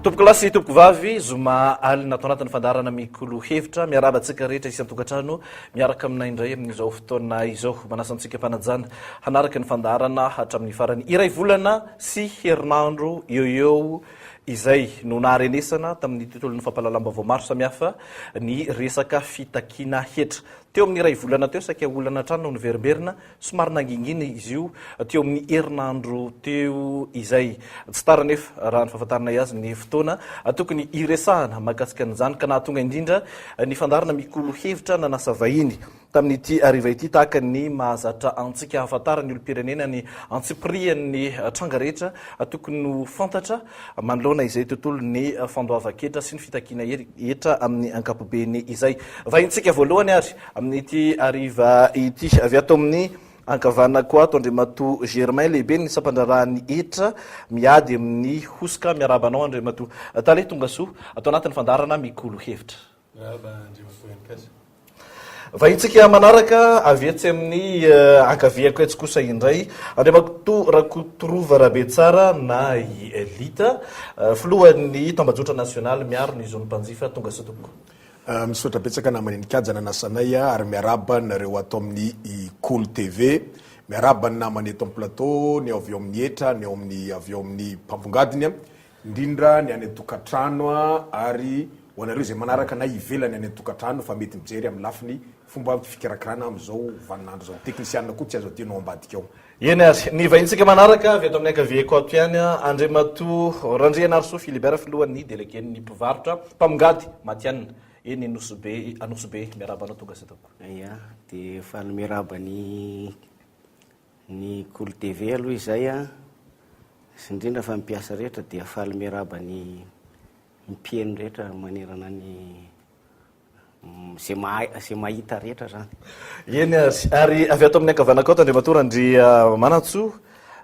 Tompoko lasy tompoko vavy zoma alina atao anatin'ny fandarana mikolo hevitra miarabantsika rehetra isy an-tokantrano miaraka aminay indray amin'izao fotoana izao manasantsika mpanajana hanaraka ny fandarana hatramin'ny farany iray volana sy herinandro eo izay no naharenesana tamin'ny tontolon'ny fampahalalam-baovao maro samihafa ny resaka fitakiana hetra. Teo amin'ny iray volana teo saika olana trano no verimberina somary nangingina izy io teo amin'ny herinandro teo izay tsy tara nefa raha ny fahafantaranay azy ny fotoana tokony iresahana mahakasika an'izany ka nahatonga indrindra ny fandarana mikolo hevitra nanasa vahiny tamin'ity ariva ity tahaka ny mahazatra antsika hahafantarany olom-pirenena ny antsiprian'ny tranga rehetra tokony no fantatra manoloana izay tontolo ny fandoava-ketra sy ny fitakiana hetra amin'ny ankapobeny izay. Vahintsika voalohany ary amin'ity ariva ity avy ato amin'ny ankavana koa ato Andriamato Germain lehibe ny sampandrarahany hetra miady amin'ny hosoka miarabanao Andriamato tale tonga soa atao anatin'ny fandarana mikolo hevitra. Vahintsika manaraka avy etsy amin'ny ankaviako etsy kosa indray Andriamato Rakotorova Rabetsara na Elita filohan'ny tambajotra nasionaly miaro ny zony mpanjifa tonga soa tompoko. Misotra betsaka namany nikajana nasanay ary miaraba nareo ato amin'ny Cool TV miaraba ny namany eto amin'ny plateau ny avy amin'ny hetra ny avy amin'ny mpambongadiny indrindra ny any tokatrano ary hoanareo zay manaraka na ivelany any tokatrano fa mety mijery amin'ny lafiny fomba fikarakarana am'izao vaninandro zao teknisianina koa tsy azo adino ambadika ao. Eny ary ny vahintsika manaraka avy ato amin'ny ankaviako ato ihany Andriamato Randrianarso Philibert filohan'ny déléguen'ny mpivarotra mpamongady Matianina eny Anosobe miarabanao tonga sa toko. Aya de faly miaraba ny Cool TV aloha izay sy indrindra fa mipiasa rehetra dia faly miaraba ny mpieno rehetra manerana ny se mahita rehetra zany. Eny ary avy ato amin'ny ankavanako ato Andriamato Randria Manantso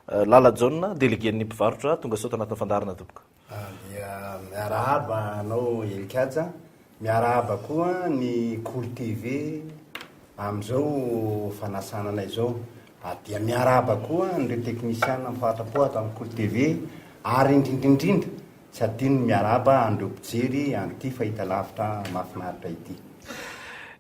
Lala John déléguen'ny mpivarotra tonga sa anatin'ny fandarana tompoko. Dia miaraba anao Elikaja miaraba koa ny Cool TV am'izao fanasanana izao dia miaraba koa ny teknisianina mifatapohatra amin'ny Cool TV ary indrindrindrindra tsy adino miaraba andreo mpijery an'ity fahita lavitra mahafinaritra ity.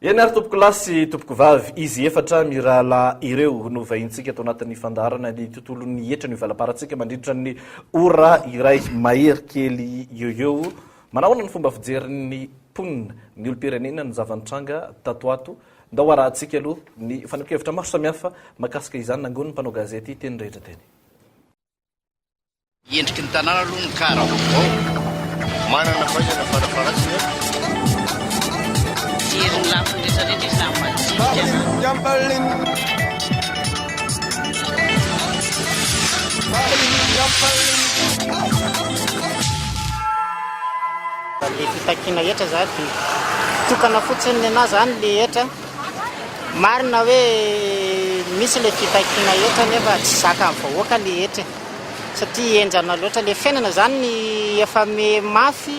Eny ary tompoko lasy tompoko vavy izy efatra mirala ireo no vahintsika atao anatin'ny fandarana ny tontolon'ny hetra ny valaparantsika mandritra ny ora iray mahery kely eo manahoana ny fomba fijerin'ny ponina ny olom-pirenena ny zavantranga tatoato ndao arahantsika aloha ny fanapikevitra maro samihafa mahakasika izany nangon'ny mpanao gazety teny rehetra teny. Endriky ny tanàna aloha ny kara vaovao manana fahaizana farafaratsy jeriny lafiny rehetrarehetra izany le fitakiana hetra za dia tokana fotsiny ny anazy zany le hetra marina hoe misy le fitakiana hetra nefa tsy zaka amin'ny vahoaka le hetra satria enjana loatra le fiainana zany ny efa mafy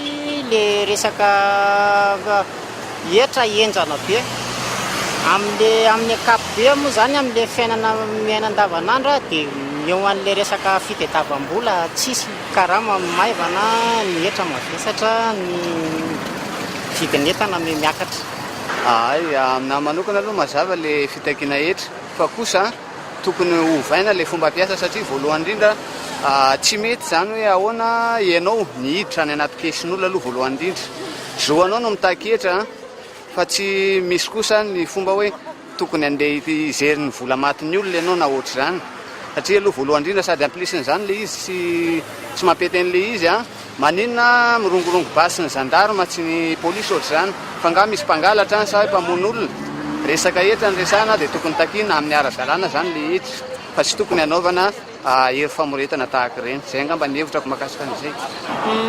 le resaka hetra enjana be amin'ny akapobe moa zany amin'le fiainana miaina andavanandro dia eo an'le resaka fitadiavam-bola tsisy karama maivana ny hetra mavesatra ny vidin'entana miakatra. Amina manokana aloha mazava le fitakiana hetra fa kosa tokony hovaina le fomba piasa satria voalohany indrindra tsy mety zany hoe ahoana ianao nihiditra ny anaty kesin'olona aloha voalohany indrindra zoanao no mitaky hetra fa tsy misy kosa ny fomba hoe tokony andeha izerin'ny vola matin'ny olona ianao na ohatr' zany satria aloha voalohany indrindra sady ampilisiny zany le izy tsy mampety an'le izy maninona mirongorongo basy ny zandarma tsy ny polisy ohatr' zany fa nga misy mpangalatra sa hoe mpamono olona resaka hetra ny resahana dia tokony takiana amin'ny ara-zalana zany le hetra fa tsy tokony anaovana hery famoretana tahaka ireny zay angamba ny hevitrako mahakasika an'izay.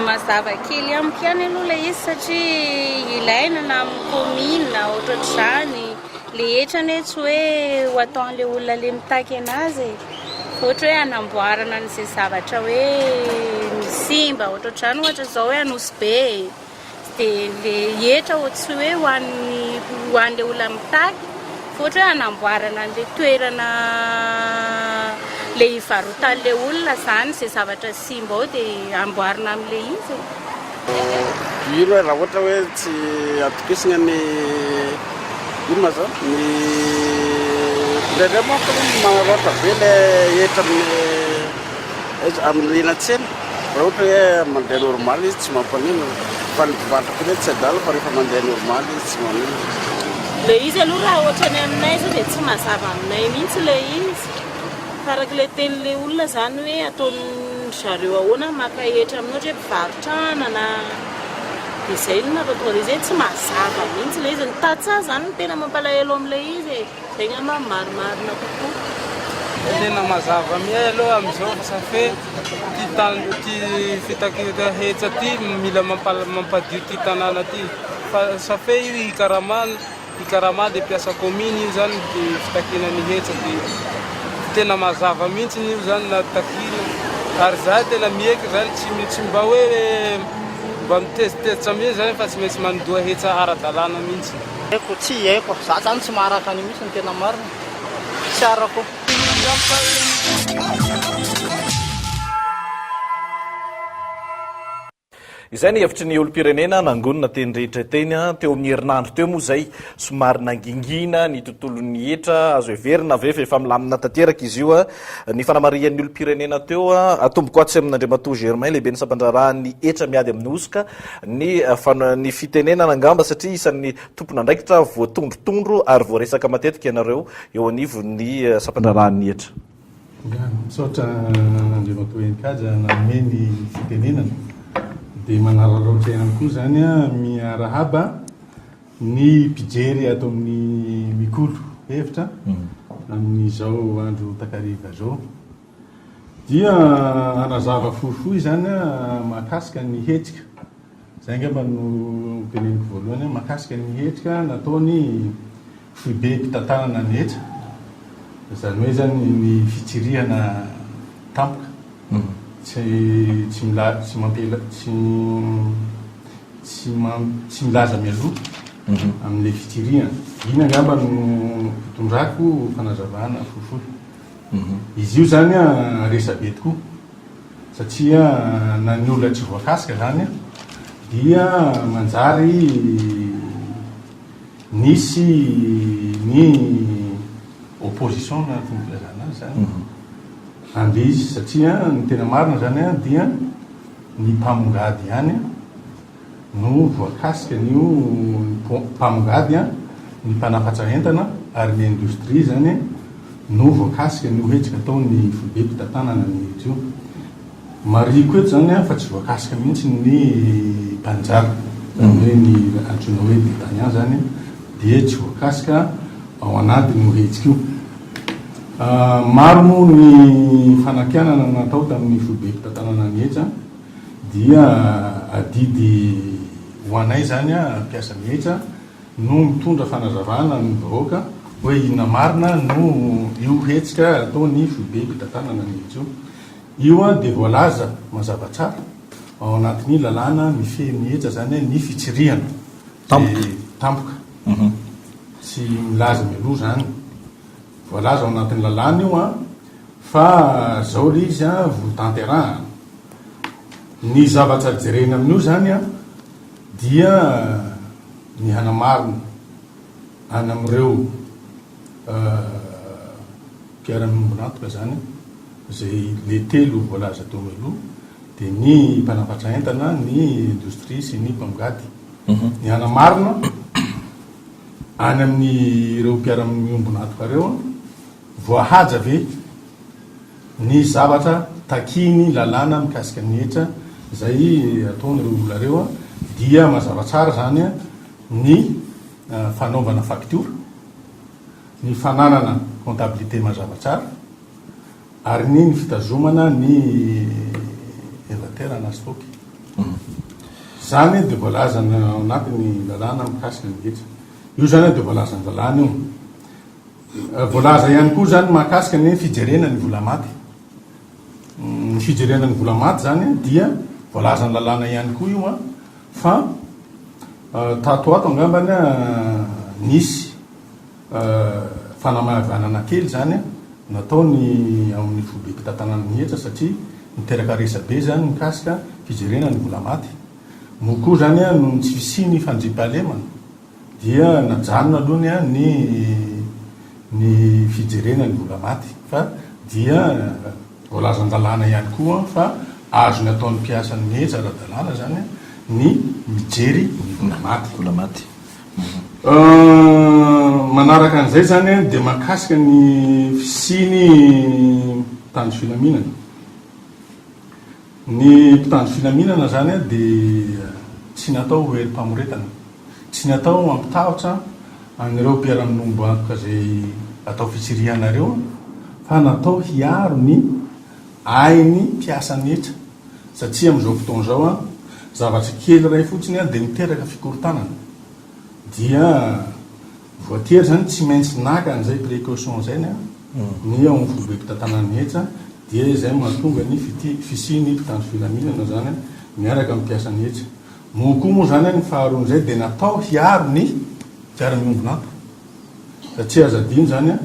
Mazava kely amiko ihany aloha le izy satria ilaina na amin'ny komina ohatr'izany le hetra ny tsy hoe ho atao an'le olona le mitaky anazy ohatra hoe anamboarana n'izay zavatra hoe misimba ohatr'izany ohatra zao hoe Anosobe dia le hetra tsy hoe ho an'le olona mitaky ohatra hoe anamboarana an'le toerana le ivarotan'le olona zany izay zavatra simba ao dia amboarina amin'le izy. iro raha ohatra hoe tsy atokisina ny inona zao ny ndraindray manko manaroatra be le etra amin'ny elatsena raha ohatra hoe mandeha normal izy tsy mampanino fa ny mpivarotra koa tsy adala fa rehefa mandeha normal izy tsy manino. Le izy aloha raha ohatra ny aminay zao dia tsy mazava aminay mihitsy le izy farak' le tenin'le olona zany hoe ataony zareo ahoana maka etra amin'ny ohatra hoe mpivarotrana na izay no nahatonga izay tsy mazava mihitsy le izy ny tatsaha zany no tena mampalahelo amin'le izy zay ngamba marimarina kokoa. Tena mazava mihay aloha amin'izao fa safe ty fitakihetsa ty mila mampadio ty tanàna ty fa safe io ikarama dia mpiasa kominy io zany dia fitakina ny hetsa dia tena mazava mihitsy io zany na takina ary za tena mieky zany tsy mba hoe mba mitezitezitra mihitsy zany fa tsy maintsy mandoa hetsa ara-dalàna mihitsy. Eko tsy haiko za zany tsy maharaka any mihitsy ny tena marina tsy arako. Izay ny hevitry ny olo-pirenena nangonina teny rehetra teny teo amin'ny herinandro teo moa zay somary nangingina ny tontolon'ny etra azo everina avefa efa milamina tanteraka izy io ny fanamarian'ny olo-pirenena teo atomboka atsy amin'Andriamatoa Germain lehibe ny sampandrarahan'ny etra miady amin'ny osika ny fitenena nangamba satria isan'ny tompona andraikitra voatondrotondro ary voaresaka matetika ianareo eo anivon'ny sampandrarahan'ny etra. Misaotra Andriamatoa Enkaja nanome ny fitenenana dia manararaotra ihany koa zany miarahaba ny mpijery ato amin'ny mikolo hevitra amin'izao andro takariva zao dia anazava fohifohy zany mahakasika ny hetsika zay ngamba no teneniko voalohany mahakasika ny hetsika nataony foibe mpitantanana ny hetra zany hoe zany ny fitsirihana tampoka tsy milaza mialoha amin'le fitsirihana iny angamba no fitondrako fanazavana fohifohy izy io zany resabe tokoa satria na ny olona tsy voakasika zany dia manjary nisy ny opposition na fombilazana azy zany andre izy satria ny tena marina zany dia ny mpamongady ihany no voakasika nio mpamongady ny mpanafatsa entana ary ny indostrie zany no voakasika ny ohetsika ataony foibe mpitantanana ny hetsa io mariko eto zany fa tsy voakasika mihitsy ny mpanjara zany hoe ny antsoina hoe d'État zany dia tsy voakasika ao anatiny ohetsika io. Maro moa ny fanakianana natao tamin'ny foibe mpitantanana ny hetsa dia adidy ho anay zany mpiasa mihetsa no mitondra fanazavana ny vahoaka hoe inona marina no io hetsika ataony foibe mpitantanana ny hetsa io dia voalaza mazava tsara ao anatin'ny lalàna mifehy mihetsa zany ny fitsirihana tampoka tsy milaza mialoha zany voalaza ao anatin'ny lalàna io fa zao le izy voatanterahana ny zavatra jerena amin'io zany dia ny hanamarina any amin'ireo mpiara-miombonatoka zany zay le telo voalaza teo mialoha dia ny mpanafatra entana ny indostrie sy ny mpamongady ny hanamarina any amin'ny ireo mpiara-miombonatoka reo voahaja ve ny zavatra takiny lalàna mikasika ny hetra zay ataon'ireo olona reo dia mazava tsara zany ny fanaovana facture ny fananana comptabilité mazava tsara ary ny fitazomana ny inventaire na stock zany dia voalaza ao anatin'ny lalàna mikasika ny hetra io zany dia voalaza ny lalàna io voalaza ihany koa zany mahakasika ny fijerena ny vola maty ny fijerena ny vola maty zany dia voalaza ny lalàna ihany koa io fa tato ato angambany nisy fanamavanana kely zany nataony amin'ny foibe mpitantanana ny hetsa satria niteraka resabe zany mikasika fijerena ny vola maty mo koa zany a no tsy fisiny fandripahalemana dia najanona alohany a ny fijerena ny vola maty fa dia volazan-dalàna ihany koa fa azony ataon'ny mpiasany mihetsy ara-dalàna zany ny mijery ny vola maty manaraka an'izay zany dia mahakasika ny fisiny mpitandro filaminana ny mpitandro filaminana zany a dia tsy natao hoerim-pamoretana tsy natao ampitahotra anireo mpiara-minombo antoka zay atao fitsirihanareo fa natao hiaro ny ainy mpiasany etra satria am'izao fotoana zao a zavatra kely ray fotsiny a dia miteraka fikorontanana dia voatery zany tsy maintsy naka an'izay précaution zay ny ao fobe mpitantanany etra dia izay mahatonga ny fisiny mpitandro filaminana zany miaraka mpiasany etra mo koa moa zany ny faharoan'izay dia natao hiaro ny fiara-miombonanto satria azadino zany a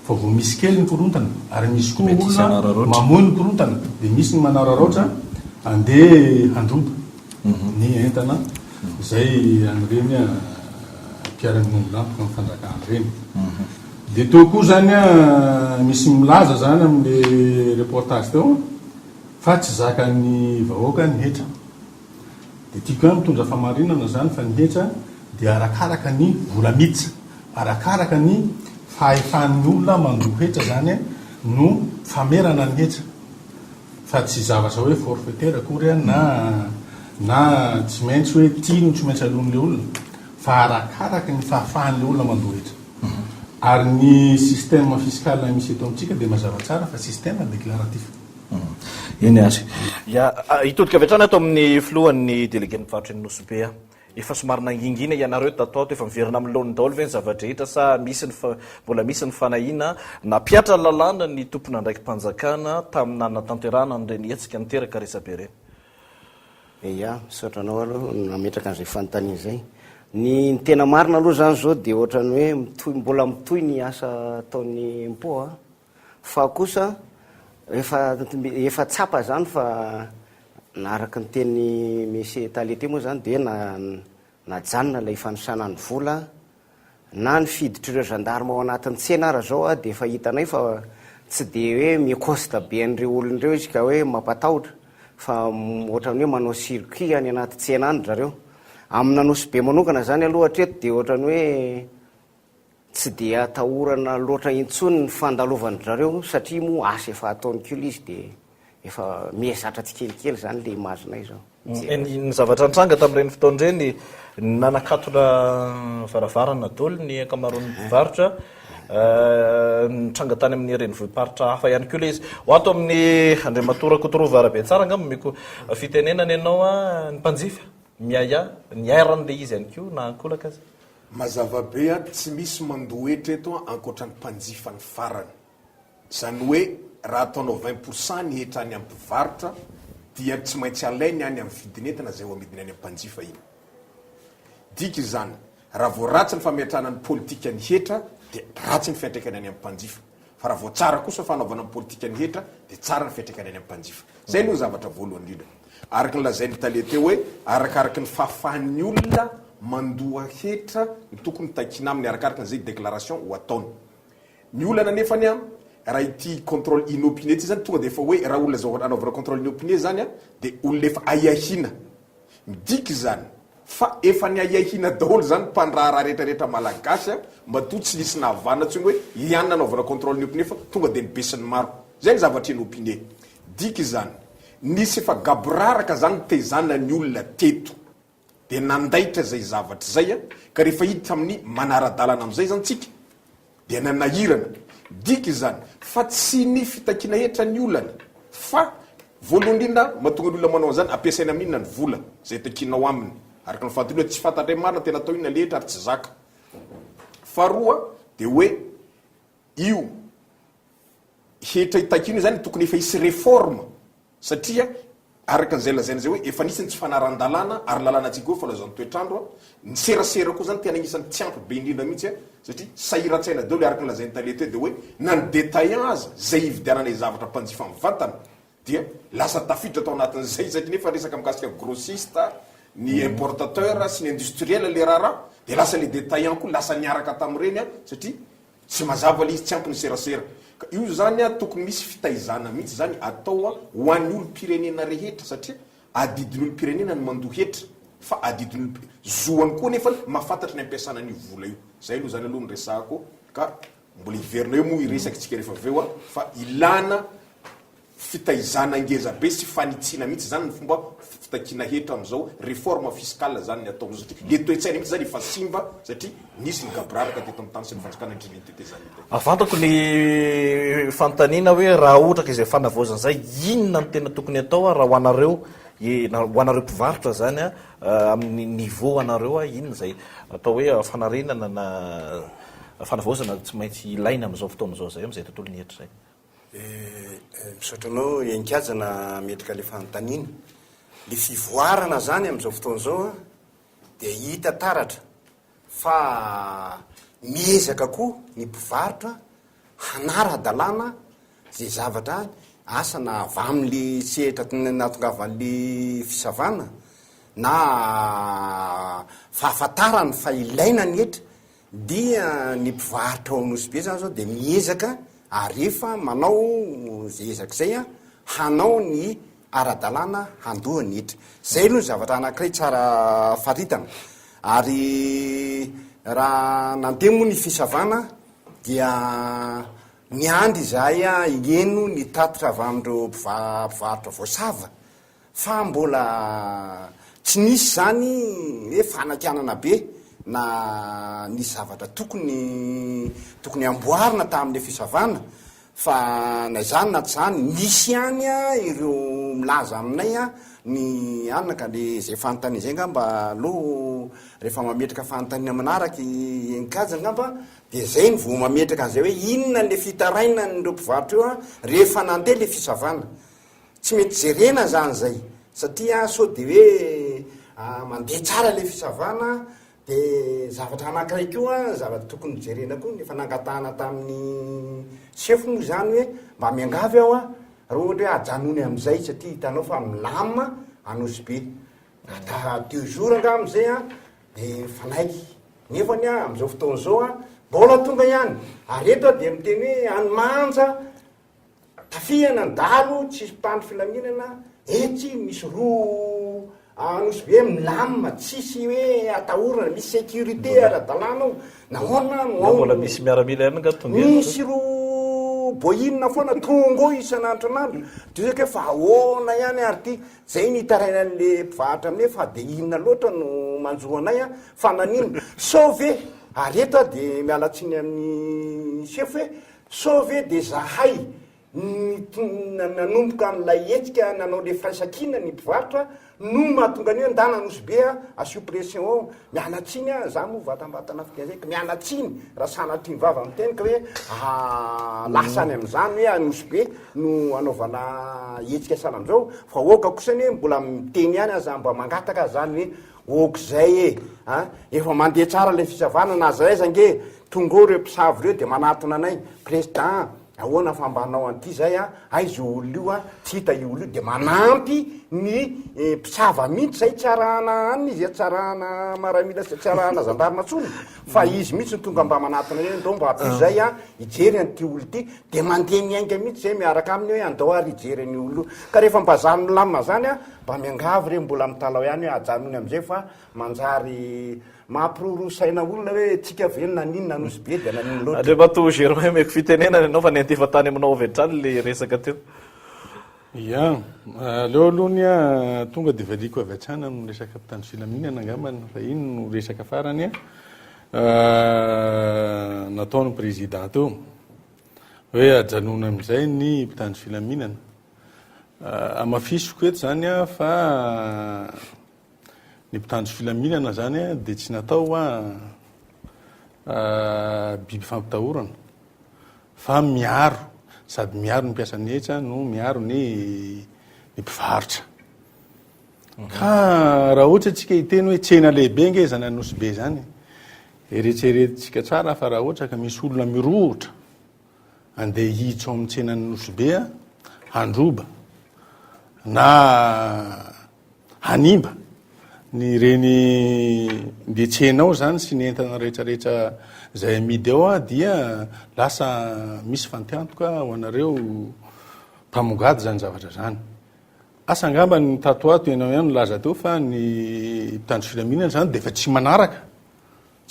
fa vo misy kely ny korontana ary misy koa olona mamoy ny korontana dia misy ny manararoatra andeha handroba ny entana zay an'ireny mpiara-miombonanto mifanjakana reny dia teo koa zany a misy milaza zany amin'le reportage teo fa tsy zakany vahoaka ny hetra dia tiako hoe mitondra famarinana zany fa ny hetra dia arakaraka ny vola mitsa arakaraka ny fahefan'ny olona mandohetra zany no famerana ny hetra fa tsy zavatra hoe forfaitaire akory na tsy maintsy hoe tino tsy maintsy alohan'le olona fa arakaraka ny fahafahan'le olona mandohetra ary ny système fiscal misy eto amintsika dia mazava tsara fa système déclaratif eny azy hitodika avy hatrany ato amin'ny filohan'ny délégué mivarotra ny Nosy be efa somary nangingina ianareo tataoto efa miverina amin'ny lohan'ny daholo ve ny zavatra rehetra sa mbola misy ny fanahina napiatra lalàna ny tompona ndraiky mpanjakana tamin'ny natanterana nireny hetsika niteraka resabe reny ia misaotranao aloha nametraka an'izay fanontaniana zay ny tena marina aloha zany zao dia ohatrany hoe mbola mitoy ny asa ataon'ny impôt fa kosa efa tsapa zany fa naaraka ny teny monsieur Talete moa zany dia najanona ilay fanosana ny vola na ny fiditra ireo gendarme ao anatin'ny tsena ara zao a dia efa hitanay fa tsy dia hoe mikosta be an'ireo olon'ireo izy ka hoe mampatahotra fa ohatrany hoe manao circuit any anaty tsena any zareo amina Nosy be manokana zany aloha hatreto dia ohatrany hoe tsy dia atahorana loatra intsony ny fandalovany zareo satria moa asa efa ataony kely izy dia efa mihazatra tsy kelikely zany le imazonay zao ny zavatra nitranga tamin'ireny fotoan'ireny nanakatona varavarana daholo ny ankamaroan'ny mpivarotra nitranga tany amin'ny reny vohiparitra hafa ihany koa le izy oato amin'ny Andriamatora Kotorova arabe tsara angamba miko fitenenana ianao a ny mpanjifa miaya niairan'le izy ihany koa na ankolaka azy mazava be a tsy misy mandohetra eto ankoatra ny mpanjifa ny farany zany hoe raha ataonao 20% ny hetra any amin'ny mpivarotra dia tsy maintsy alainy any amin'ny vidinentana zay ho amidiny any amin'ny mpanjifa iny dika zany raha vo ratsy ny fametrahana ny politika ny hetra dia ratsy ny fiantraikany any amin'ny mpanjifa fa raha vo tsara kosa fanaovana ny politika ny hetra dia tsara ny fiantraikany any amin'ny mpanjifa zay aloha zavatra voalohany indrindra araka ny lazain'ny Talete hoe arakaraka ny fahafahan'ny olona mandoa hetra ny tokony takina aminy arakaraka n'izay déclaration ho ataony ny olana nefany a raha ity contrôle inopiné ty zany tonga de efa hoe raha olona zao anaovana contrôle inopiné zany a de olona efa aiahina midiky zany fa efa ny aiahina daholo zany mpandraharaha rehetrarehetra malagasy a mba to tsy nisy nahavana ntsony hoe ianina anaovana contrôle inopiné fa tonga de nibesin'ny maro zay ny zavatra inopiné diky zany nisy efa gaboraraka zany tezana ny olona teto de nandaitra zay zavatra zay a ka rehefa hita amin'ny manaradalana am'izay zany tsika de nanahirana diky zany fa tsy ny fitakina hetra ny olana fa voalohany indrindra mahatonga ny olona manao zany ampiasaina amin'inona ny vola zay takinao aminy araka ny fantony hoe tsy fantatra marina tena atao inona lehetra ary tsy zaka faharoa de hoe io hetra itakina io zany tokony efa hisy réforme satria araka n'izay lazaina zay hoe efa nisy ny tsy fanaran-dalàna ary lalàna tsika hoe falazan'ny toetrandro ny serasera koa zany tena agnisan'ny tsy ampy be indrindra mihitsy a satria sahiran-tsaina daholo araka ny lazain'ny Talete de hoe na ny détaillant aza zay hividianana zavatra mpanjifa mivantana dia lasa tafiditra atao anatin'izay satria nefa resaka mikasika grossiste ny importateur sy ny industriel le raharaha de lasa le détaillant koa lasa niaraka tam'ireny a satria tsy mazava le izy tsy ampy ny serasera ka io zany a tokony misy fitaizana mihitsy zany atao a ho an'ny olo-pirenena rehetra satria adidin'olo-pirenena ny mandohetra fa adidin'olo zoany koa nefa mahafantatra ny ampiasana ny vola io zay aloha zany aloha ny resako ka mbola hiverina eo moa iresaky tsika rehefa aveo a fa ilana fitaizana ngeza be sy fanitsina mihitsy zany ny fomba fitakina hetra am'izao réforme fiscale zany ny atao satria le toe-tsaina mihitsy zany efa simba satria nisy ny gabraraka teto amin'ny tany sy ny fanjakana indrinitete zany afantako ny fantanina hoe raha ohatra ka izay fanavaozana zay inona ny tena tokony atao a raha ho anareo ho anareo mpivarotra zany a amin'ny niveau anareo a inona zay atao hoe fanarenana na fanavaozana tsy maintsy ilaina am'izao fotoana zao zay am'izay tontolo ny hetra zay misaotranao enikajana metrika le fanontaniana le fivoarana zany am'izao fotoana zao a de hita taratra fa miezaka koa ny mpivarotra hanara-dalàna zay zavatra asana avy am'le sehatra natongavan'le fisavana na fahafatarany fa ilaina ny hetra dia ny mpivarotra ao anosy be zany zao de miezaka arefa manao zay ezak'izay a hanao ny ara-dalàna handohany hetra zay aloha ny zavatra anankiray tsara faritana ary raha nandeha moa ny fisavana dia miandry zahay a eno ny tatitra avy amindreo mpivarotra voasava fa mbola tsy nisy zany hoe fanakanana be na ny zavatra tokony amboarina tamin'le fisavana fa na zany na tsy zany misy any a ireo milaza aminay a ny anaka le zay fanontania zay ngamba aloha rehefa mametraka fanontaniana manaraky enikajy ngamba de zay ny vo mametraka an'izay hoe inona le fitaraina nyreo mpivarotra eo a rehefa nandeha le fisavana tsy mety jerena zany zay satria so de hoe mandeha tsara le fisavana de zavatra anankiray koa zavatra tokony jerena koa nefa nangatahana tamin'ny sefo moa zany hoe mba miangavy aho a raha ohatra hoe ajanony am'izay satria hitanao fa milama anosy be ata 2 jours nga am'izay a de fanaiky nefany a am'izao fotoana zao a mbola tonga ihany areto a de miteny hoe anymanja tafihana ndalo tsisy mpandry filaminana etsy misy roa anosy be milama tsisy hoe atahorana misy sécurité ara-dalànao nahoana mbola misy miaramila ihany nga tonga misy ro boinina foana tonga o isan'andronandro de zaka hoe fa ahoana ihany ary ty zay nitaraina an'le mpivarotra aminay fa de inona loatra no manjoanay a fa nanino sauve areto a de mialatsiny amin'ny sefo hoe sauve de zahay nanomboka an'lay etsika nanao le faisakina ny mpivarotra no mahatonga an'io ndana anosy be a asio pression ao mialatsiny a za moa vatambatana fitia zay ka mialatsiny raha sanatry mivava amin'ny teny ka hoe lasany am'izany hoe anosy be no anaovana etsika sana am'izao fa oka kosany hoe mbola miteny ihany aza mba mangataka zany hoe oka zay e efa mandeha tsara le fisavana na zay zange tonga reo mpisavy reo de manatona anay président ahoana fambanao an'ity zay a aizy olo io a tsy hita io olo io de manampy ny mpisava mihitsy zay tsarana any izy tsarana maramila tsarana zandarina tsony fa izy mihitsy ny tonga mba manatona reny ndo mba ampy zay a ijery an'ity olo ity de mandeha miainga mihitsy zay miaraka aminy hoe andao ary ijery any olo ka rehefa mbazano lamina zany a mba miangavy re mbola mitalao ihany hoe ajanony am'izay fa manjary mampirorosaina olona hoe tsika velona ninona anosy be de nanino loatra andre mato Germain meko fitenenana ianao fa niantefa tany aminao avetrany le resaka teo ya aleo alohany a tonga de valiko avy atsana amin'ny resaka mpitandro filaminana angambany fa ino no resaka farany a nataony président teo hoe ajanona am'izay ny mpitandro filaminana amafisiko eto zany a fa ny mpitandro filaminana zany a de tsy natao a biby fampitahorana fa miaro sady miaro ny mpiasany etsa no miaro ny mpivarotra ka raha ohatra tsika hiteny hoe tsena lehibe nge zany anosy be zany eretseretitsika tsara fa raha ohatra ka misy olona mirohotra andeha hitso amin'ny tsena anosy be a handroba na hanimba ny reny ndetsenao zany sy ny entana rehetrarehetra zay amidy ao dia lasa misy fantiantoka ho anareo mpamongady zany zavatra zany. Asa angamba ny tatoato ianao ihany laza teo fa ny mpitandro filaminana zany de fa tsy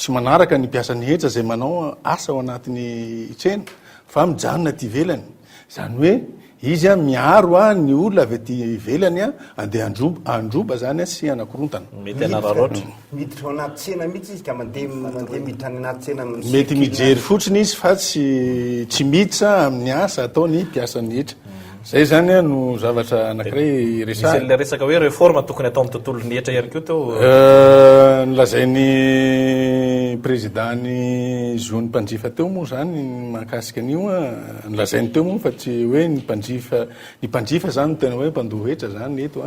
manaraka ny mpiasan'ny hetra zay manao asa ao anatin'ny tsena fa mijanona ty velany. Zany hoe izy miaro ny olona avy ty velany andeha androba zany sy anakorontana. Mety anararoatra. Miditra ao anaty tsena mihitsy izy ka mandeha miditra any anaty tsena. Mety mijery fotsiny izy fa tsy miditra amin'ny asa ataony mpiasan'ny hetra. Zay zany no zavatra anankiray resahana. Misy resaka hoe réforme tokony atao amin'ny tontolo ny hetra ihany koa teo. Nolazain'ny présidentny zony mpanjifa teo moa zany mahakasika an'io nolazainy teo moa fa tsy hoe ny mpanjifa zany tena hoe mpandoha hetra zany eto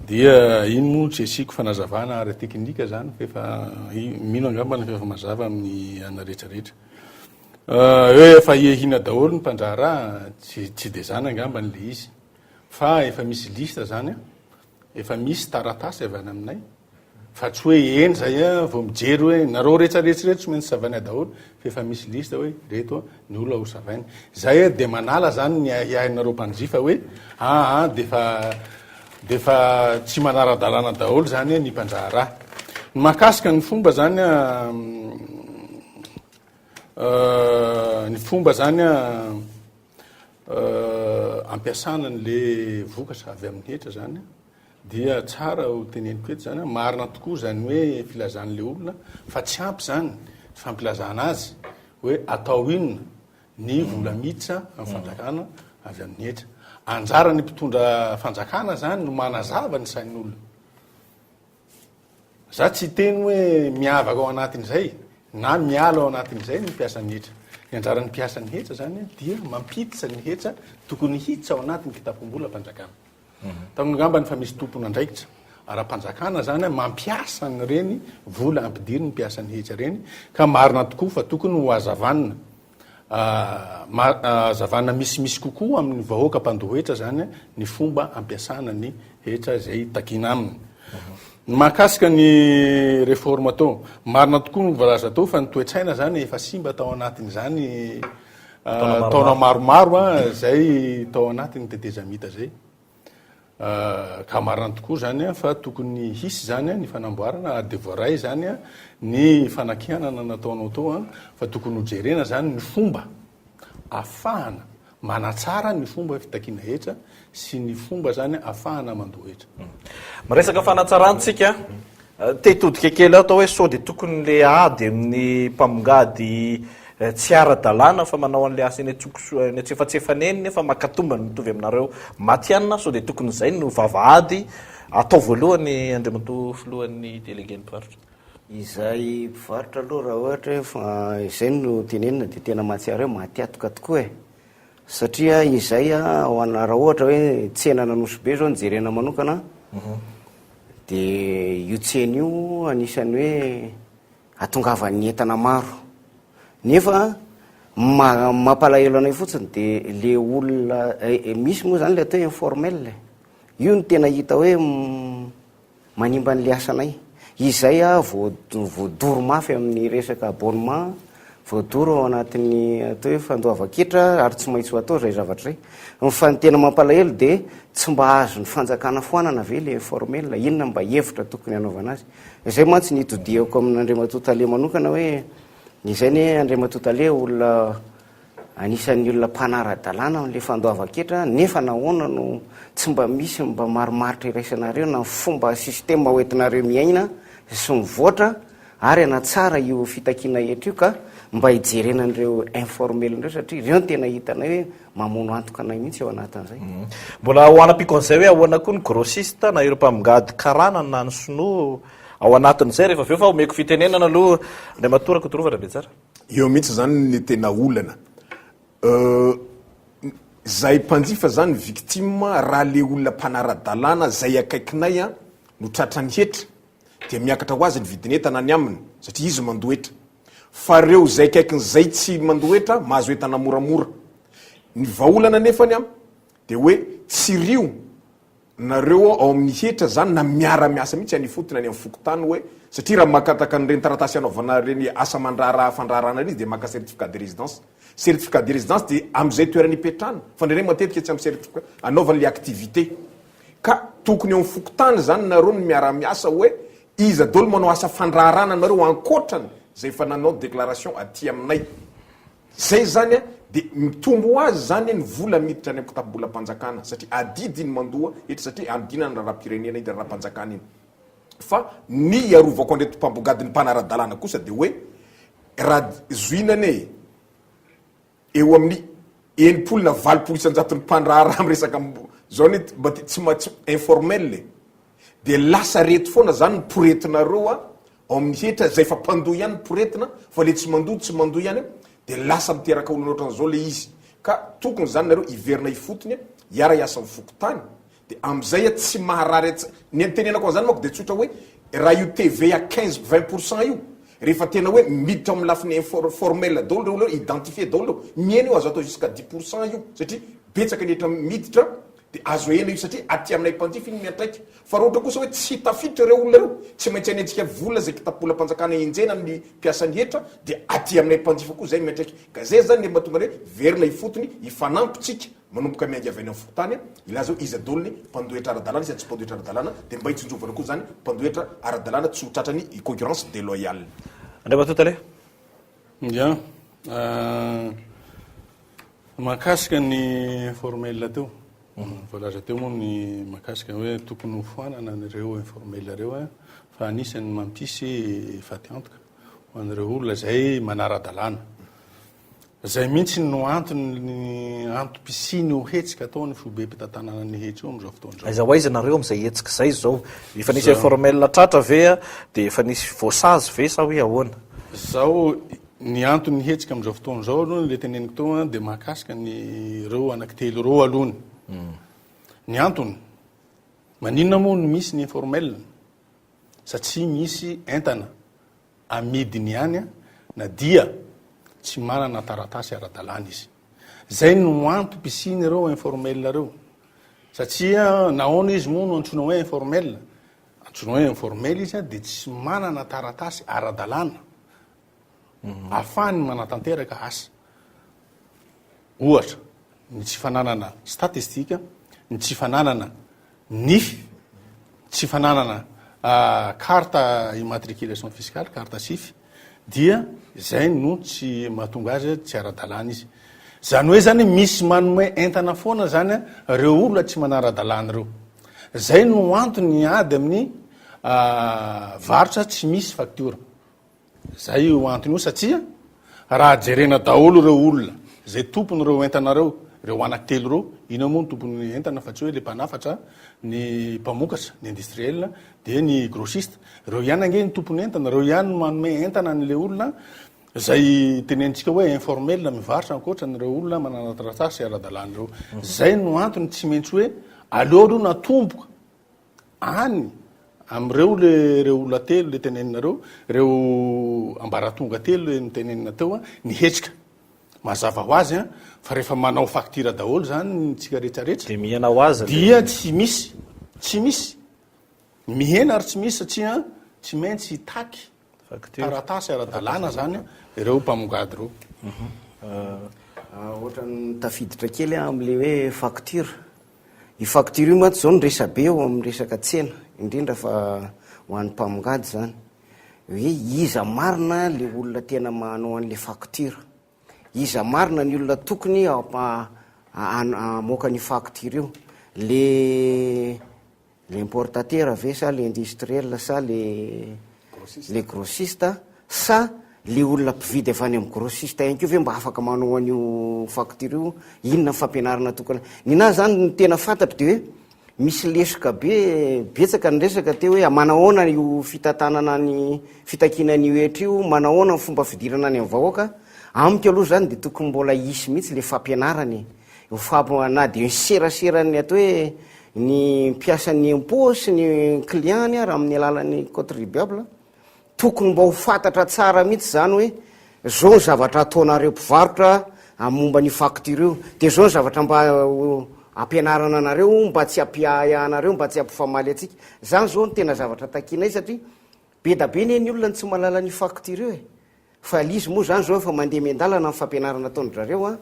dia iny moa tsy asiko fanazavana ary teknika zany fefa mino angamba ny fefa mazava amin'ny ana rehetrarehetra. Hoe efa iehina daholo ny mpanjara tsy de zany angamba n'le izy fa efa misy lista zany efa misy taratasy avy any aminay fa tsy hoe eny zay vao mijery hoe nareo rehetrarehetra tsy maintsy savany daholo fa efa misy lista hoe reto ny olona ho savainy zay de manala zany ny iahinareo mpanjifa hoe defa tsy manaradalana daholo zany ny mpanjara. Ny mahakasika ny fomba zany ampiasana n'le vokatra avy amin'ny hetra zany dia tsara ho teneniko eto zany marina tokoa zany hoe filazan'le olona fa tsy ampy zany fampilazana azy hoe atao inona ny vola miditra amin'ny fanjakana avy amin'ny hetra. Anjara ny mpitondra fanjakana zany no manazava ny sain'olona. Za tsy teny hoe miavaka ao anatin'izay na miala ao anatin'izay ny mpiasan'ny hetra. Ny anjaran'ny mpiasan'ny hetra zany dia mampiditra ny hetra tokony hiditra ao anatin'ny kitapom-bola mpanjakana. Tanongamba ny fa misy tompona andraikitra ara-panjakana zany mampiasa ny reny vola ampidiry ny mpiasan'ny hetra reny ka marina tokoa fa tokony ho azavanina azavanina misimisy kokoa amin'ny vahoaka mpandohetra zany ny fomba ampiasana ny hetra zay takina aminy. Mahakasika ny réforme tao marina tokoa ny voalaza tao fa ny toetraina zany efa simba tao anatin'izany taona maromaro zay tao anatin'ny tetezamita zay ka marina tokoa zany fa tokony hisy zany ny fanamboarana de voaray zany ny fanakianana nataonao tao fa tokony hojerena zany ny fomba afahana manatsara ny fomba fitakiana hetra sy ny fomba zany afahana mandohetra. Miresaka fanatsarantsika tetodika kely atao hoe sao de tokony le ady amin'ny mpamongady tsy ara-dalàna fa manao an'le asa eny atsefatsefaneny nefa makatombany mitovy aminareo matianina sao de tokony zay no vavahady atao voalohany Andriamatoa filohan'ny délégué ny mpivarotra. Izay mpivarotra aloha raha ohatra hoe izay no tenenina de tena mahatsiaro hoe mahatiatoka tokoa satria izay raha ohatra hoe tsena nanosobe zao nijerena manokana de io tsena io anisany hoe atongavan'ny entana maro nefa mampalahelo anay fotsiny de le olona misy moa zany le atao informel io no tena hita hoe manimba n'le asanay izay voadoro mafy amin'ny resaka abonnement voadoro ao anatin'ny atao hoe fandoava-kitra ary tsy maintsy ho atao zay zavatra zay fa ny tena mampalahelo de tsy mba azo ny fanjakana foanana ve le informel inona mba hevitra tokony hanaovana azy izay mantsy nitodiako amin'Andriamatoa Tale manokana hoe izay ny Andriamatoa Tale olona anisan'ny olona mpanara-dalàna amin'le fandoava-kitra nefa nahoana no tsy mba misy mba maromaritra iraisanareo na fomba sistema hoentinareo miaina sy mivoatra ary anatsara io fitakiana hetra io ka mba hijerena an'ireo informel ndreo satria ireo tena hitanay hoe mamono antoka anay mihitsy eo anatin'izay. Mbola ho anam-pikon'izay hoe ahoana koa ny grossiste na ireo mpamongady karana na ny sinoa ao anatin'izay rehefa aveo fa omeko fitenenana aloha Andriamatoa Kotorovana be tsara. Eo mihitsy zany ny tena olana zay mpanjifa zany victime raha le olona mpanara-dalàna zay akaikinay no tratrany hetra de miakatra ho azy ny vidinetana ny aminy satria izy mandohetra fa reo zay akaikin'zay tsy mandohetra mahazo entana moramora ny vaolana nefany de hoe tsy rio nareo ao amin'ny hetra zany na miara-miasa mihitsy anyfotona any amin'ny fokotany hoe satria raha makataka nyreny taratasy anaovana reny asa mandraraha fandrarana izy de maka certificat de résidence de am'izay toerany ipetrahana fa ndrareny matetika tsy amy certificat anaovan'le activité ka tokony eo amin'ny fokotany zany nareo ny miara-miasa hoe iza dolo manao asa fandrarana nareo ankotrany zay fa nanao déclaration aty aminay zay zany a de mitombo azy zany ny vola miditra any amin'ny kitapobolam-panjakana satria adidiny mandoa etra satria andinana raha-pirenena iny raha-panjakana iny fa ny arovako andre tompambogadiny mpanara-dalàna kosa de hoe raha zoinane eo amin'ny 9 isanjaton'ny mpandraharaha amy resaka zao ny mba tsy informel de lasa rety foana zany ny poretinareo a ao amin'ny hetra zay fa mpandoa ihany poretina fa le tsy mandoa ihany de lasa miteraka olona ohatran'zao le izy ka tokony zany nareo iverina ifotony iara iasa mifokotany de am'izay tsy maharary ny antenenako an'zany mako de tsotra hoe raha io TV a 15-20% io rehefa tena hoe miditra amin'ny lafiny formel daholo reo leo identifié daholo miena io azo atao jusqu'à 10% io satria betsaka ny etra miditra de azo ena io satria aty aminay mpanjify iny miantraiky fa raha ohatra kosa hoe tsy tafiditra reo olona reo tsy maintsy anentsika vola zay kitapolam-panjakana enjena amin'ny mpiasany hetra de aty aminay mpanjifa koa zay miantraiky ka zay zany le mahatonga hoe verina ifotony ifanampitsika manomboka miangy avy any amin'ny fokotany ilaza hoe izy adolony mpandohetra ara-dalàna izy tsy mpandohetra ara-dalàna de mba hitsonjovana koa zany mpandohetra ara-dalàna tsy ho tratrany concurrence déloyale andray batotale ya mahakasika ny formel teo voalaza teo moa ny mahakasika hoe tokony hofoanana nyreo informel reo fa anisan'ny mampisy fatiantoka ho an'ireo olona zay manara-dalàna zay mihitsy no antony antom-pisiny ho hetsika ataony fobe mpitantanana ny hetra io am'izao fotoan'izao aiza ho aiza nareo am'izay hetsika zay zao efa nisy informel tratra ve de efa nisy voasazy ve sa hoe ahoana zao ny antony hetsika am'izao fotoan'izao aloha le teneniko teo de mahakasika ny reo anankitelo reo alohany ny antony maninona moa no misy ny informel satria misy entana amidiny ihany na dia tsy manana taratasy ara-dalàna izy zay no antom-pisiny reo informel reo satria nahoana izy moa no antsoina hoe informel antsoina hoe informel izy de tsy manana taratasy ara-dalàna ahafahany manatanteraka asa ohatra ny tsy fananana statistika ny tsy fananana nify tsy fananana carte immatriculation fiscale carte sify dia zay no tsy mahatonga azy tsy ara-dalàna izy zany hoe zany misy manome entana foana zany reo olona tsy manara-dalàna reo zay no antony ady amin'ny varotra tsy misy facture zay io antony io satria raha jerena daholo reo olona zay tompony reo entanareo reo anankitelo reo ina moa ny tompony entana fa tsy hoe le mpanafatra ny mpamokatra ny industriel de ny grossiste reo ihany ange ny tompony entana reo ihany manome entana n'le olona zay tenentsika hoe informel mivarotra ankoatra nyreo olona manana taratasy ara-dalàna reo zay no antony tsy maintsy hoe aleo aloha natomboka any am'ireo reo olona telo le teneninareo reo ambaratonga telo le nitenenina teo ny hetsika mazava ho azy fa rehefa manao facture daholo zany tsika rehetrarehetra de mihena ho azy dia tsy misy mihena ary tsy misy satria tsy maintsy hitaky taratasy ara-dalàna zany ireo mpamongady reo ohatrany tafiditra kely am'le hoe facture i facture io maty zao ny resabe eo amin'ny resaka tsena indrindra fa ho an'ny mpamongady zany hoe iza marina le olona tena manao an'le facture iza marina ny olona tokony amoaka ny facture io le importateur ave sa le industriel sa le grossiste sa le olona mpividy avy any amin'ny grossiste ihany keo ve mba afaka manao an'io facture io inona fampianarana tokana ninazy zany ny tena fantatro de hoe misy lesoka be betsaka ny resaka teo hoe manahoana io fitantanana ny fitakinan'io etra io manahoana ny fomba fidirana any amin'ny vahoaka amiko aloha zany de tokony mbola isy mihitsy le fampianarany na de seraserany atao hoe ny mpiasan'ny impôt sy ny client raha amin'ny alalan'ny contribuable tokony mba ho fantatra tsara mihitsy zany hoe zao zavatra ataonareo mpivarotra amomba ny facture io de zao zavatra mba ampianarana anareo mba tsy ampiay anareo mba tsy ampifamaly atsika zany zao ny tena zavatra takinay satria be da be ne ny olona ny tsy malala ny facture eo fa lizy moa zany zao efa mandeha miandalana ny fampianarana ataondrareo a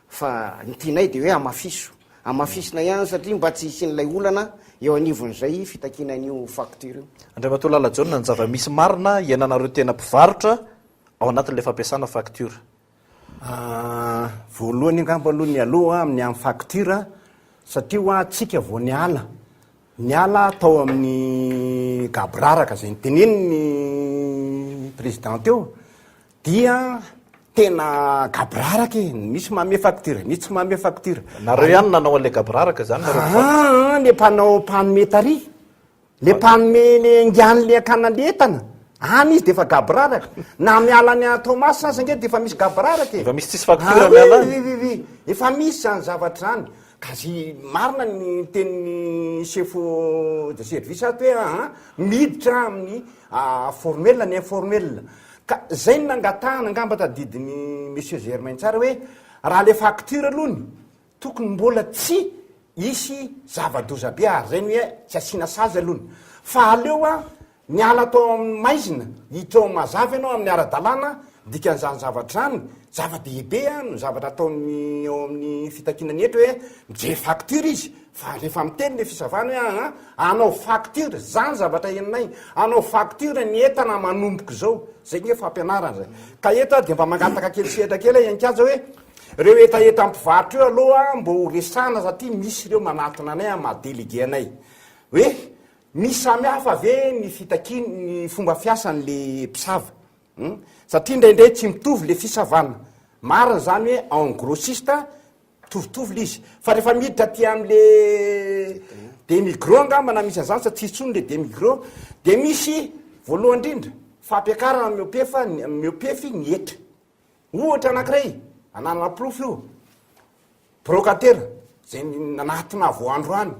fa ny tianay de hoe amafisona ihany satria mba tsy isin'lay olana eo anivon'zay fitakinan'io facture io andriamato lalajaona ny zava-misy marina iananareo tena mpivarotra ao anatin'la fampiasana facture voalohany ngamba aloha ny aloha amin'ny amin'ny facture satria hoa tsika vo niala tao amin'ny gabraraka zay nyteneny ny président teo dia tena gabraraka misy mame facture misy tsy mame facture nareo ihany nanao an'le gabraraka zany le mpanao mpanome tary le mpanome le ngian'le akanan'le entana any izy de efa gabraraka na miala ny Thomas sasa nge de efa misy gabraraka efa misy tsisy facture miala efa misy zany zavatra zany kasi marina ny tenin'ny chefo de service ato hoe miditra amin'ny formel ny informel ka zay nangatahana angamba tadidiny monsieur Germain tsara hoe raha le facture alohany tokony mbola tsy isy zava-doza be ary zay ny hoe tsy asina sazy alohany fa aleo miala atao amin'ny maizina hitao mazava ianao amin'ny ara-dalàna dikan'izany zavatra zany zava-dehibe no zavatra ataony eo amin'ny fitakinany etra hoe mijery facture izy fa rehefa miteny le fisavana hoe anao facture zany zavatra eninay anao facture ny entana manomboko zao zay ny hoe fampianarana zay ka eta de mba mangataka kely sehatra kely iankaja hoe reo etaeta mpivarotra eo aloha mbo ho resana satria misy ireo manatona anay mahadelege anay hoe misy samihafa ave ny fitakiny ny fomba fiasan'le mpisava satria indraindray tsy mitovy le fisavana marina zany hoe en grossiste mitovitovy le izy fa rehefa miditra ty am'le demi-gros angambana misy an'izany sa tsisy tsony le demi-gros de misy voalohany indrindra fampiakarana miopefy ny etra ohatra anankiray ananana profy io brocateur zay nanatona voandroany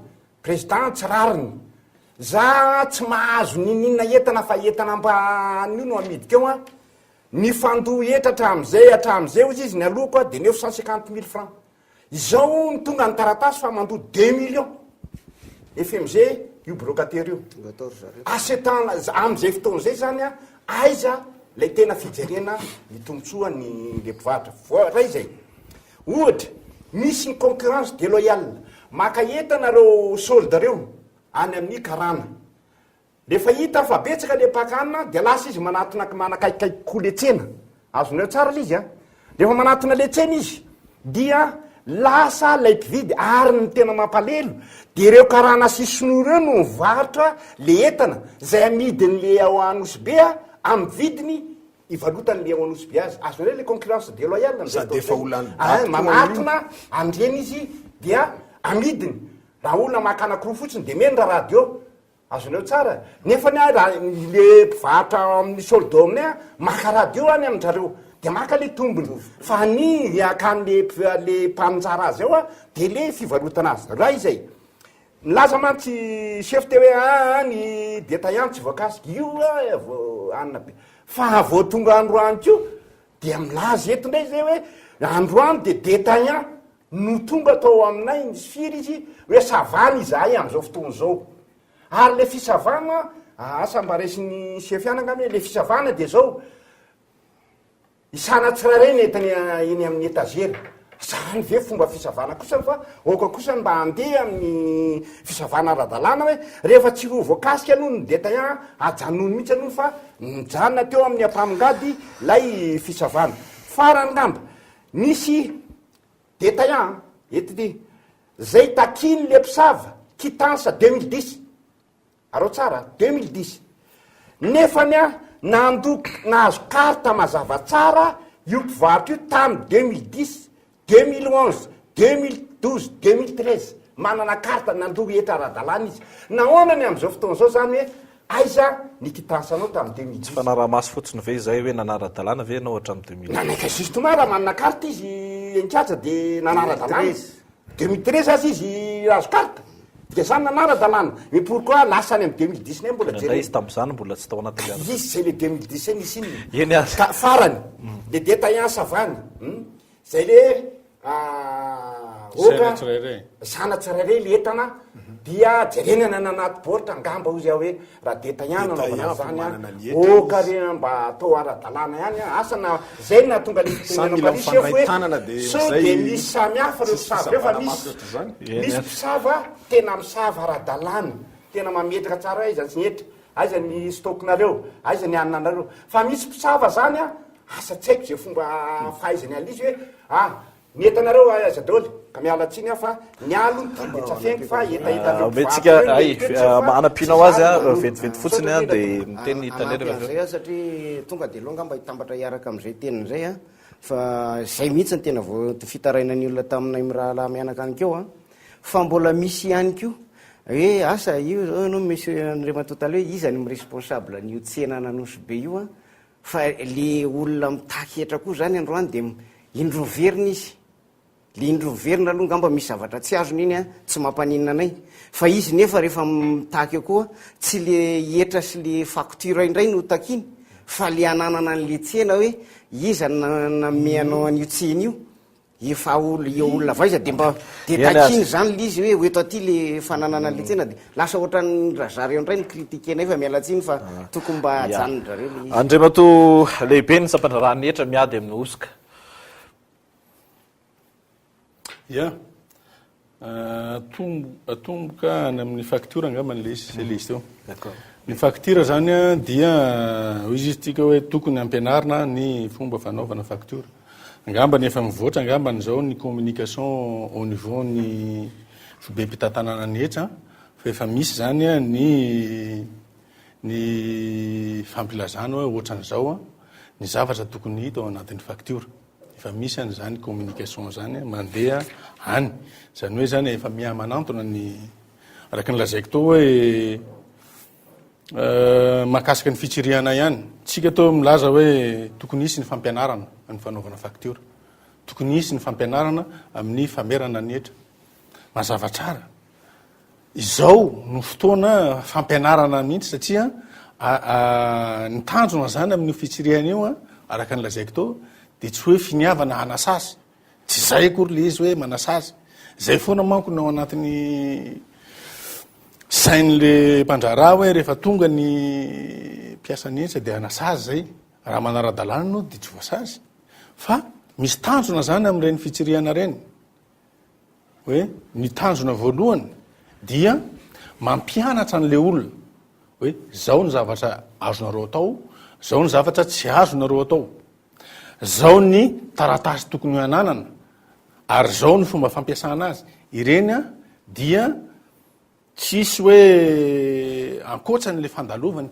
président tsy rariny za tsy mahazo ninina entana fa entana mban'io no amidika eo ny fandoa etra atram'izay ozy izy ny alohako de 950 000 francs izao ny tonga ny taratasy fa mandoa 2 millions FMG io brocateur io asetan am'izay fotoan'zay zany aiza lay tena fijerena mitombotsoa ny le mpivaratra ray zay ohatra misy ny concurrence déloyale maka entana reo solde reo any amin'ny karana rehefa hita fa betsaka le pakana de lasa izy manakaikaiky koletsena azoneo tsara l izy rehefa manatona letsena izy dia lasa lay mpividy ary ny tena mampalelo de reo karana sisino reo no mivarotra le entana zay amidin'le ao anosy be amin'ny vidiny ivarotan'le ao anosy be azy azonareo le concurrence déloyale manatona andreny izy dia amidiny raha olona makanakiro fotsiny de mendra radio azoneo tsara nefa ny le mpivarotra amin'ny soldo aminay maka radio any amindrareo de maka le tombony fa ny akan'le mpanjara azy ao de le fivarotana azy raha izay nilaza mantsy chef te hoe ny détaillant tsy voakasiky io anina be fa vo tonga androany kio de milaza etondray zay hoe androany de détaillant no tonga atao aminay nisy firy izy hoe savana izahay am'izao fotoana zao ary le fisavana sambaresin'ny sefianaka amy le fisavana de zao isana tsiraray ny entany eny amin'ny etagera zany ve fomba fisavana kosa fa oka kosa mba andeha amin'ny fisavana ara-dalàna hoe rehefa tsy ho voakasika aloha ny détaillant ajanony mihitsy aloha fa mijanona teo amin'ny ampamongady lay fisavana farany ngamba misy détaillant ety zay takiny le mpisava quittance 2010 areo tsara 2010 nefany nahazo carte mazava tsara io mpivarotra io tamy 2010 2011 2012 2013 manana carte nandoa etra ara-dalàna izy naonany am'izao fotoana zao zany hoe aiza ny quittance anao tamy 2010 fa naramasy fotsiny ve zay hoe nanara-dalàna ve anao hatramy 2000 nanaka justement raha manana carte izy enkatsa de nanara-dalàna 2013 azy izy azo carte de zany nanara-dalàna mais pourquoi lasany amy 2010 nay mbola nday izy tam'zany mbola tsy tao anaty izy zay le 2010 eny isy iny eny azy farany le détaillant savany zay le oka sana tsirairay le entana dia jerenana na anaty baoritra angamba ozy hoe raha deta ihany zany oka re mba atao ara-dalàna ihany asana zay na tonga le so de misy samihafa reo mpisava reo fa misy mpisava tena misava ara-dalàna tena mametraka tsara hoe izany sy nyetra aiza ny stoknareo aiza ny aninanareo fa misy mpisava zany asa tsy haiko zay fomba fahaizany alizy hoe nentanareo aiza daoly ka mialatsiny fa ny alo de tsafengy fa etahitametsika anampinao azy vetivety fotsiny de miteny tanezay satria tonga de loha ngamba hitambatra iaraka am'izay tenin'zay fa zay mihitsy ny tena vo fitarainany olona taminay mirahala mianaka any keo fa mbola misy ihany ko hoe asa io no misy andrimatotale hoe izany miresponsable nyo tsena nanosy be io fa le olona mitaky etra koa zany androany de indroverina izy le indroverina aloha ngamba misy zavatra tsy azony iny tsy mampaninina anay fa izy nefa rehefa mitaky eo koa tsy le etra sy le facture indray no takiny fa le ananana an'le tsena hoe iza nameanao an'io tsena io efa olona vaiza de mba de takiny zany le izy hoe eto aty le fananana an'le tsena de lasa ohatran'ny razareo indray ny kritikenay fa mialatsiny fa tokony mba ajanondrareo le izy andriamato lehibe ny sampandrarahany etra miady amin'ny osika atomboka any amin'ny facture angamba nle izy le izy teo ny facture zany dia izy tika hoe tokony ampianarina ny fomba fanaovana facture angamba ny efa mivoatra angamba n'izao ny communication au niveau ny be mpitantanana ny etra fa efa misy zany ny fampilazana hoe ohatran'izao ny zavatra tokony hita ao anatin'ny facture efa misy an'izany communication zany mandeha any zany hoe zany efa mihamanantona ny araka ny lazaiko tao hoe mahakasika ny fitsiriana ihany tsika tao milaza hoe tokony isy ny fampianarana ny fanaovana facture tokony isy ny fampianarana amin'ny famerana ny etra mazava tsara izao no fotoana fampianarana mihitsy satria ny tanjona zany amin'ny fitsiriana io araka ny lazaiko tao de tsy hoe finiavana anasazy tsy zay akory le izy hoe manasazy zay foana manko nao anatin'ny sain'le mpandraraha hoe rehefa tonga ny mpiasany etsa de anasazy zay raha manara-dalàna no de tsy voasazy fa misy tanjona zany am'ireny fitsiriana reny hoe ny tanjona voalohany dia mampianatra an'le olona hoe zao ny zavatra azonareo atao zao ny zavatra tsy azonareo atao zao ny taratasy tokony ho ananana ary zao ny fomba fampiasana azy ireny dia tsisy hoe ankoatra n'le fandalova ny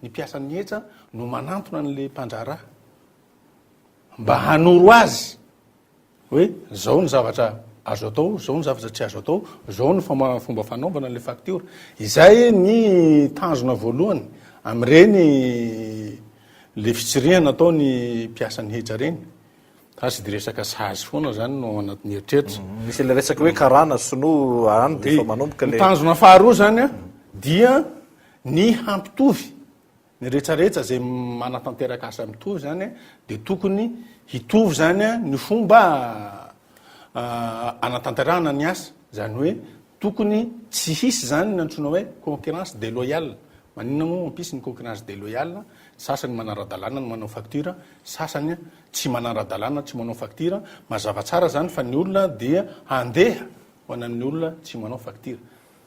mpiasan'ny etra no manantona n'le mpandraraha mba hanoro azy hoe zao ny zavatra azo atao zao ny zavatra tsy azo atao zao ny fomba fanaovana n'le facture izay ny tanjona voalohany am'ireny le fitsiriana atao ny mpiasan'ny hetra reny tasy de resaka sazy foana zany no anatin'ny eritreritra misy le resaka hoe karana sino any de fa manomboka le tanjona faharoa zany dia ny hampitovy ny rehetrarehetra zay manatanteraka asa mitovy zany de tokony hitovy zany ny fomba anatanterahana ny asa zany hoe tokony tsy hisy zany ny antsoina hoe concurrence déloyale maninona moa mampisy ny concurrence déloyale sasany manara-dalàna no manao facture sasany tsy manara-dalàna tsy manao facture mazava tsara zany fa ny olona dia handeha ho anan'ny olona tsy manao facture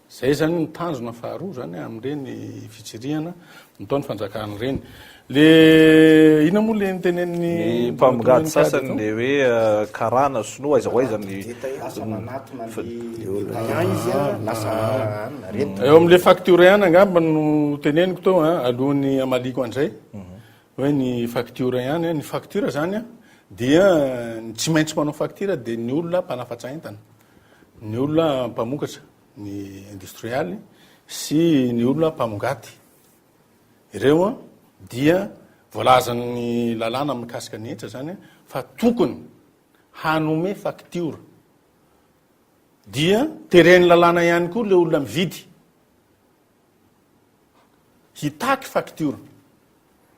zay zany ny tanjona faharoa zany am'ireny fitsiriana nataony fanjakana reny le ina moa le nitenen'ny mpamongady sasany le hoe karana sinoa aizahoaizany eo am'le facture ihany angamba no teneniko tao alohan'ny amaliko an'izay hoe ny facture ihany ny facture zany dia tsy maintsy manao facture de ny olona mpanafatra entana ny olona mpamokatra ny industrialy sy ny olona mpamongady ireo dia voalazany lalàna mikasika ny etra zany fa tokony hanome facture dia tereny lalàna ihany koa le olona mividy hitaky facture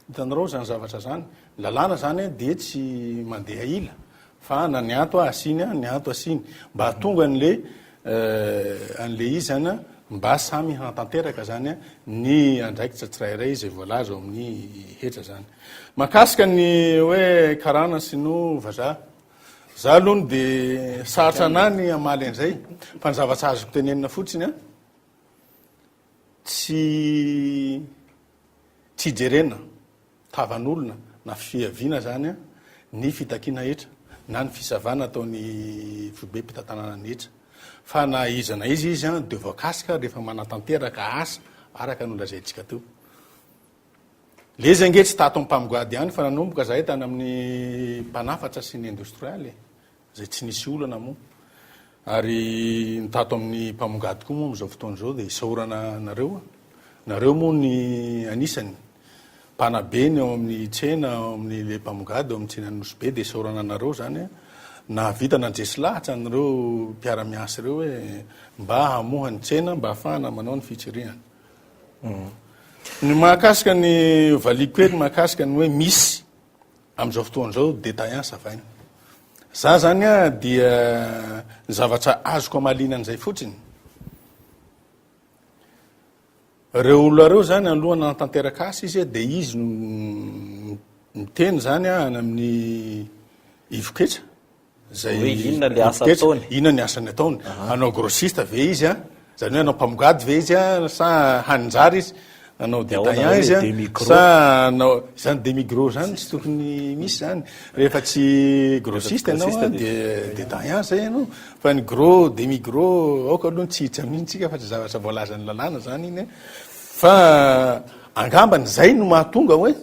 hitanareo zany zavatra zany lalàna zany de tsy mandeha ila fa na ny ato asiny ny ato asiny mba tonga an'le izy zany a mba samy hatanteraka zany a ny andraikitra tsirairay zay voalaza ao amin'ny hetra zany makasika ny hoe karana sy no vazaha za aloha ny de saratra anany amaly an'izay fa ny zavatra azoko tenenina fotsiny a tsy jerena tavan'olona na fiaviana zany a ny fitakiana hetra na ny fisavana ataony fobe mpitantanana ny hetra fa na izana izy a de voakasika rehefa manatanteraka asa araka nolazantsika teo le izy ange tsy tato mpamogoady ihany fa nanomboka zahay tany amin'ny mpanafatra sy ny industrialy zay tsy nisy olana moa ary nitato amin'ny mpamongady koa moa am'izao fotoan'izao de isaorana nareo moa ny anisany mpanabeny ao amin'ny tsena ao amin'nyle mpamongady ao amin'ny tsena nosy be de isaorana nareo zany na vita nandresy lahatra nareo mpiara-miasy reo hoe mba hamoha ny tsena mba hafahana manao ny fitsiriana ny mahakasika ny valiko ely mahakasika ny hoe misy am'izao fotoan'izao détaillant savaina za zany a dia ny zavatra azoko amalinan'izay fotsiny reo olona reo zany alohana natanteraka asa izy de izy miteny zany any amin'ny ivoketra zay inona le asa ataony inona ny asany ataony anao grossiste ve izy a zany hoe anao mpamogady ve izy a sa haninjary izy anao détaillant izy a sa anao zany demi-gros zany tsy tokony misy zany rehefa tsy grossiste anao de détaillant zay anao fa ny gros demi-gros aoka aloha tsy hitsy amin'intsika fa tsy zavatra voalazany lalàna zany iny fa angambany zay no mahatonga hoe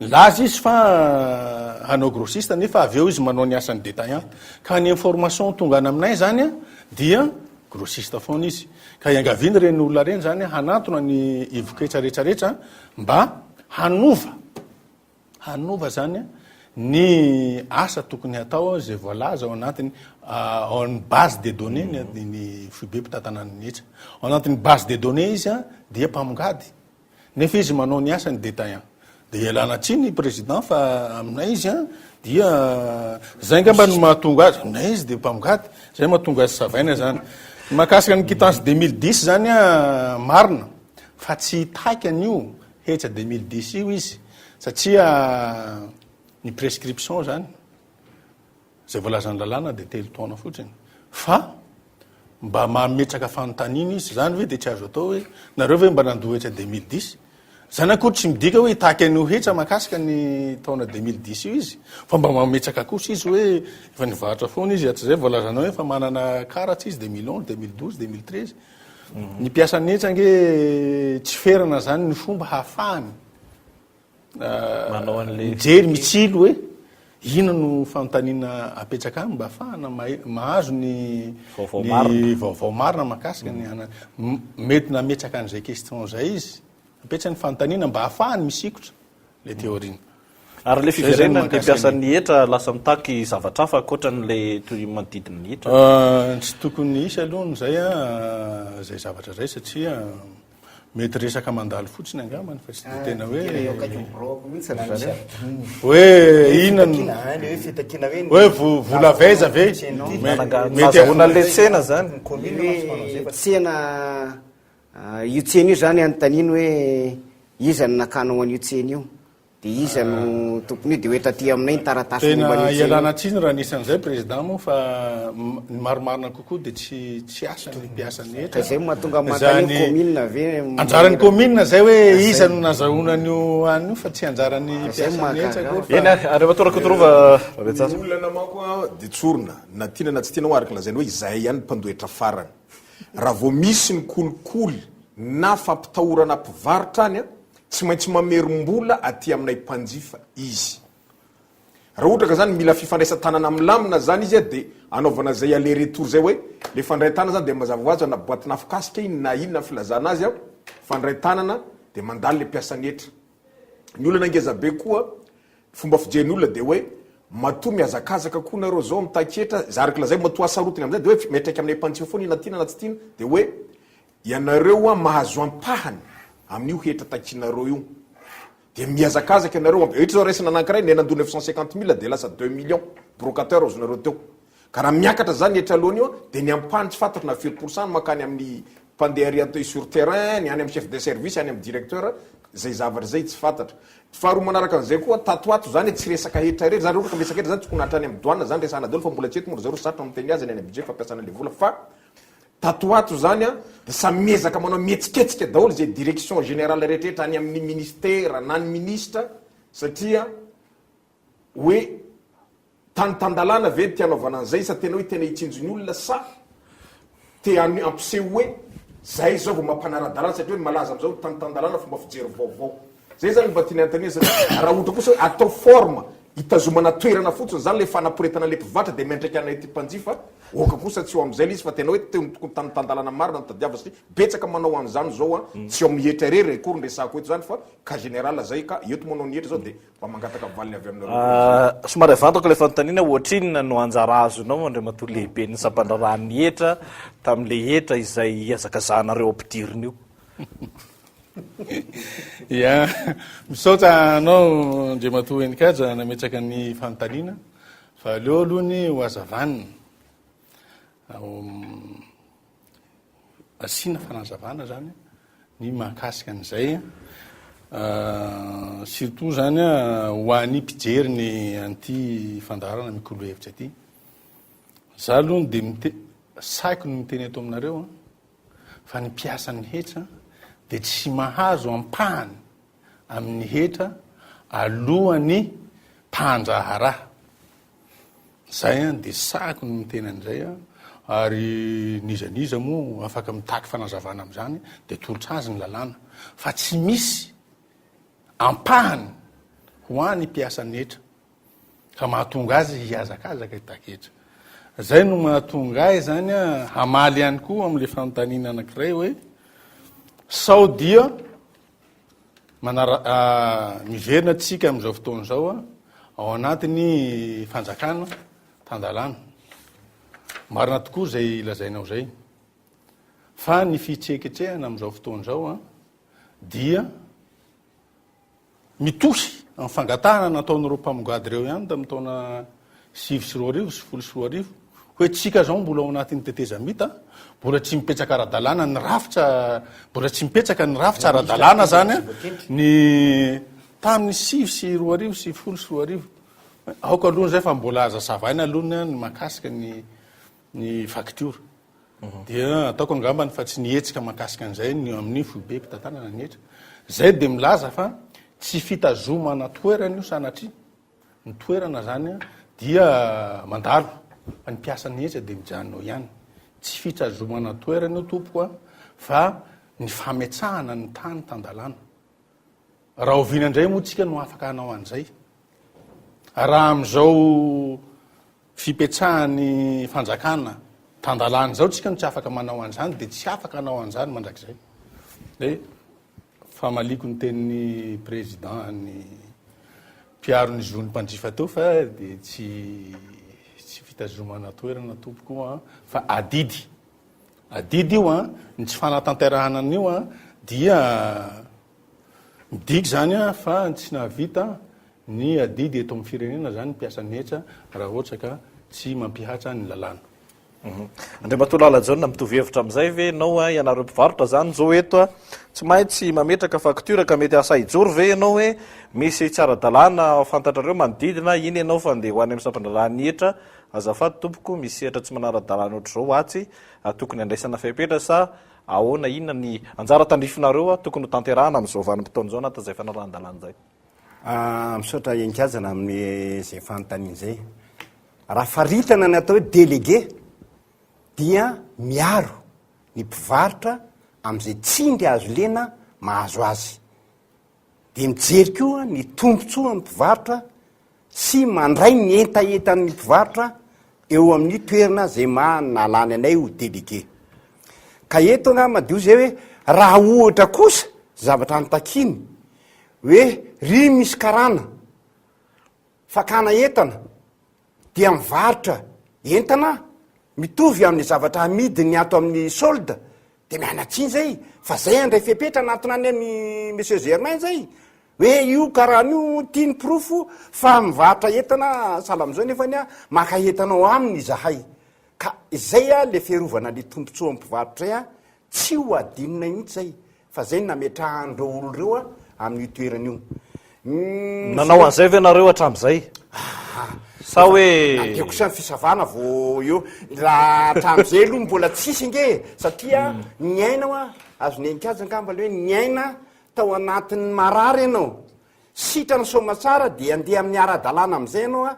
laza izy fa hanao grossiste nefa avy eo izy manao ny asany détaillant ka ny information tonga any aminay zany a dia grossiste foana izy ka iangaviny reny olona reny zany hanatona ny ivoketra rehetrarehetra mba hanova zany ny asa tokony atao zay voalaza ao anatiny ao amin'ny base de données ny fibe mpitantanany hetra ao anatin'ny base de données izy a dia mpamongady nefa izy manao ny asany détaillant de ialana tsy ny président fa aminay izy a dia zay ngamba no mahatonga azy aminay izy de mpamongady zay mahatonga azy savaina zany mahakasika ny quittance 2010 zany a marina fa tsy taika an'io hetra 2010 io izy satria ny prescription zany zay voalazany lalàna de telo taona fotsiny fa mba mametraka fanontaniny izy zany hoe de tsy azo atao hoe nareo ve mba nandohetra 2010 zany akory tsy midika hoe taky an'io hetra mahakasika ny taona 2010 io izy fa mba mametraka kosa izy hoe efa nivaratra foana izy atsy zay voalazanao hoe fa manana karatra izy 2011 2012 2013 ny mpiasany hetra nge tsy ferana zany ny fomba hahafahany mijery mitsilo hoe ina no fanontanina apetraka any mba ahafahana mahazo ny vaovao marina mahakasika ny mety nametraka an'izay question zay izy apetrany fanontanina mba ahafahany misikotra le théorine ary le fiverenany le mpiasan'ny hetra lasa mitaky zavatra hafa akoatran'le manodidina ny hetra tsy tokony isy aloha no zay a zay zavatra zay satria mety resaka mandalo fotsiny angambany fa tsy de tena hoe inona hoe volavaiza ve mety ahonan'le tsena zany tsena io tsena io zany anotaniny hoe iza ny nakanao an'io tsena io de iza no tompony io de hoe taty aminay ny taratasy tena ialana tsiny raha nisan'izay président moa fa ny marimarina kokoa de tsy asa ny mpiasany hetra zay mahatonga mantany commune ave anjarany commune zay hoe iza no nazahoanan'io an'io fa tsy anjarany mpiasany hetra rehefa torakotorova olona namako de tsorona na tiana na tsy tiana ho araka lazainy hoe izay ihany mpandohetra farany raha vao misy ny kolikoly na fampitahorana mpivarotra any a tsy maintsy mamerim-bola aty aminay mpanjifa izy raha ohatra ka zany mila fifandraisan-tanana milamina zany izy a de anaovana zay ale retour zay hoe le fandray-tanana zany de mazava hoazy na boatina fikasika iny na inona filazana azy a fandray-tanana de mandalo le mpiasany hetra ny olana angezabe koa fomba fijen'ny olona de hoe matoa miazakazaka koa nareo zao mitaketra zaraka lazay matoa asarotiny amizay de hoe metraky aminay mpanjifa foana ina tiana na tsy tiana de hoe ianareo a mahazo ampahany amin'io hetra takinareo io de miazakazaka ianareo ohatra zao resana anankiray nenandona 950 000 de lasa 2 millions brocateur ozy nareo teo ka raha miakatra zany etra alohany io de ny ampany tsy fantatra na 20% makany amin'ny mpandeha atao sur terrain ny any amin'ny chef de service any amin'ny directeur zay zavatra zay tsy fantatra faharoa manaraka an'izay koa tatoato zany tsy resaka hetra rery zany ohatra ka resaka hetra zany tsokona hatrany amin'ny douane zany resana daholo fa mbola tsy eto moa zareo sarotra miteny azy any any budget fampiasana le vola fa tatoato zany a de samy miezaka manao mietsiketsika daholo zay direction générale rehetrarehetra any amin'ny ministère na ny ministre satria hoe tantandalana ve tianaovana an'izay sa tena hoe tena hitsinjony olona sa te ampiseho hoe zay zao vao mampanara-dalàna satria hoe malaza am'izao tantandalàna fomba fijery vaovao zay zany mba tiany antania raha ohatra kosa hoe atao forme hitazomana toerana fotsiny zany le fanaporetana le mpivatra de mendraiky ana ty mpanjifa oka kosa tsy eo am'izay le izy fa tena hoe tokony tantandalàna marina notadiava satria betsaka manao an'izany zao a tsy eo mihetra rery kory ndresako eto zany fa ka général zay ka eto manao nihetra zao de mba mangataka valiny avy aminareo somary avantako le fanontaniana ohatrinona no anjara azonao andre mato lehibe ny sampandrarany hetra tam'le hetra izay azakazanareo ampidiriny io ia misaotra anao ndre mato enikaja nametraka ny fanontaniana fa aleo aloha ny ho azavanina asiana fanazavana zany ny mahakasika an'izay surtout zany ho any mpijery ny anty fandarana mikolo hevitra aty za aloha de saiko no miteny ato aminareo fa ny mpiasan'ny hetra de tsy mahazo ampahany amin'ny hetra alohany mpandraharaha zay de saiko no miteny an'izay ary nizaniza moa afaka mitaky fanazavana am'izany de tolotra azy ny lalàna fa tsy misy ampahany ho any mpiasan'ny hetra ka mahatonga azy hiazakazaka hitaketra zay no mahatonga azy zany hamaly ihany koa am'le fanontaniana anankiray hoe sao dia miverina tsika am'izao fotoana zao ao anatiny fanjakana tandalàna marina tokoa zay lazainao zay fa ny fitreketrehana am'izao fotoana zao dia mitosy amin'ny fangatahana nataon'ireo mpamogady reo ihany da mitaona 5 sy 2 arivo sy 10 sy 2 arivo hoe tsika zao mbola ao anatin'ny tetezamita mbola tsy mipetraka ara-dalàna ny rafitra mbola tsy mipetraka ny rafitra ara-dalàna zany ny tamin'ny 5 sy 2 arivo sy 10 sy 2 arivo aoka aloha zay fa mbola aza savaina alohany ny makasika ny facture dia ataoko angambany fa tsy nietsika makasika an'izay ny amin'ny foibe mpitantanana nyetra zay de milaza fa tsy fitazomana toerana io sanatria ny toerana zany dia mandalo fa ny mpiasan'ny hetra de mijanonao ihany tsy fitazomana toerana io tompoka fa ny fametsahana ny tany tandalàna raha oviana indray moa tsika no afaka hanao an'izay raha am'izao fipetsahany fanjakana tandalàna zao tsika no tsy afaka manao an'izany de tsy afaka hanao an'izany mandrakizay de famaliko ny tenin'ny président ny mpiaro ny zony mpanjifa teo fa de tsy fitazomana toerana tompoko fa adidy io ny tsy fanatanterahana dia midiky zany fa tsy nahavita ny adidy eto amin'ny firenena zany mpiasan'ny hetra raha ohatra ka tsy mampihatra ny lalàna andre matolalajaona mitovy hevitra am'izay ve ianao ianareo mpivarotra zany zao eto tsy maintsy mametraka facture ka mety asa ijoro ve ianao hoe misy tsara-dalàna fantatrareo manodidina iny ianao fa ndeha ho any amin'ny sampandrarany hetra azafady tompoko misy hetra tsy manara-dalàna ohatr' zao atsy tokony andraisana fepetra sa ahoana inona ny anjara tandrifinareo tokony ho tanterahana am'izao vanim-potaon'izao nata zay fanarahan-dalàna zay misaotra enikazana amin'ny zay fanontaniana zay raha faritana ny atao hoe délégué dia miaro ny mpivarotra am'izay tsindry azo lena mahazo azy de mijery koa ny tombontsoa amin'ny mpivarotra sy mandray ny entaentan'ny mpivarotra eo amin'ny toerana zay manalany anay ho délégué ka eto nga madio zay hoe raha ohatra kosa zavatra anotakiny hoe ry misy karana fakana entana dia mivarotra entana mitovy amin'ny zavatra amidiny ato amin'ny solde de mianatsiny zay fa zay andray fepetra anatona any amin'ny monsieur Germain zay hoe io karahan'io tiany profo fa mivatra entana sala am'izao nefany a maka entanao aminy izahay ka izay a le fiarovana le tombontsoa ampivarotra zay a tsy ho adinina mihitsy zay fa zay nametrahandreo olo reo a amin'ny toeran'io nanao an'izay ve nareo hatram'izay sa hoe de kosa ny fisavana vo eo raha hatram'izay aloha mbola tsisy nge satria ny ainao a azony enikajy angamba le hoe ny aina tao anatin'ny marary ianao sitrany soma tsara de andeha amin'ny ara-dalàna am'izay ianao a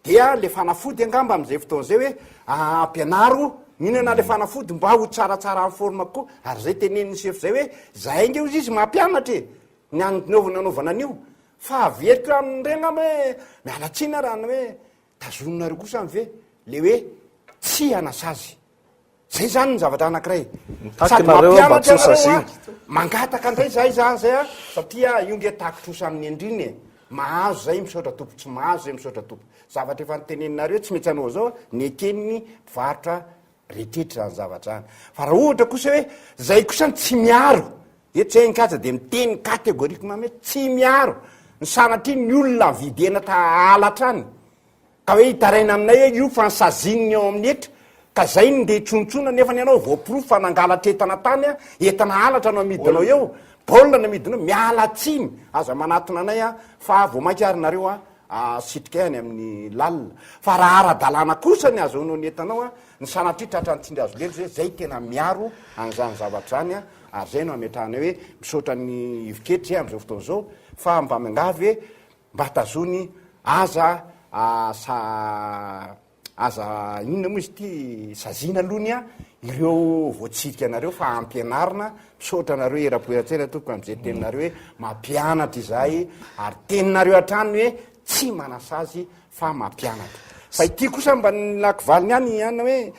dia le fanafody angamba am'izay fotoan'izay hoe ampianaro mihinana le fanafody mba ho tsaratsara amin'ny forma koa ary zay teneniny sefo zay hoe zahay nge ozy izy mampianatra ny annaovana an'io fa averiko amin'ireny ama hoe mialatsina rahana hoe tazononareo kosa any ve le hoe tsy anasazy zay zany ny zavatra anankiray sady mampianatra anareo a mangataka andray zay zany zay a satria io nge takotrosa amin'ny andriny mahazo zay misaotra tompo tsy mahazo zay misaotra tompo zavatra efa nyteneninareo tsy maintsy anao zao ny ekeniny mpivarotra rehetrehitra zany zavatra zany fa raha ohatra kosa hoe zay kosa ny tsy miaro eto zay nkatsa de miteny kategorike mamy hoe tsy miaro ny sanatria ny olona videna taalatra any ka hoe hitaraina aminay hoe io fa nysazininy ao amin'ny etra ka zay ny nde tsontsona nefa ny anao voaporofo fa nangalatra entana tany a entana alatra no amidinao eo baolina no amidinao miala tsiny aza manatona anay a fa vo mankarinareo a sitrika any amin'ny lalina fa raha ara-dalàna kosa ny azaonao ny entanao a ny sanatria tratra nytsindry azo lelo zay zay tena miaro an'izany zavatra zany a ary zay no ametrahana hoe misaotra ny iviketry am'izao fotoan'izao fa mba mangavy hoe mba tazony aza aza inona moa izy ty sazina alohany a ireo voatsirika anareo fa ampianarina misaotra anareo era-poeratsaina toko am'izay teninareo hoe mampianatra izahay ary teninareo hatrany hoe tsy manasazy fa mampianatra fa ity kosa mba nylakivaliny any ana hoe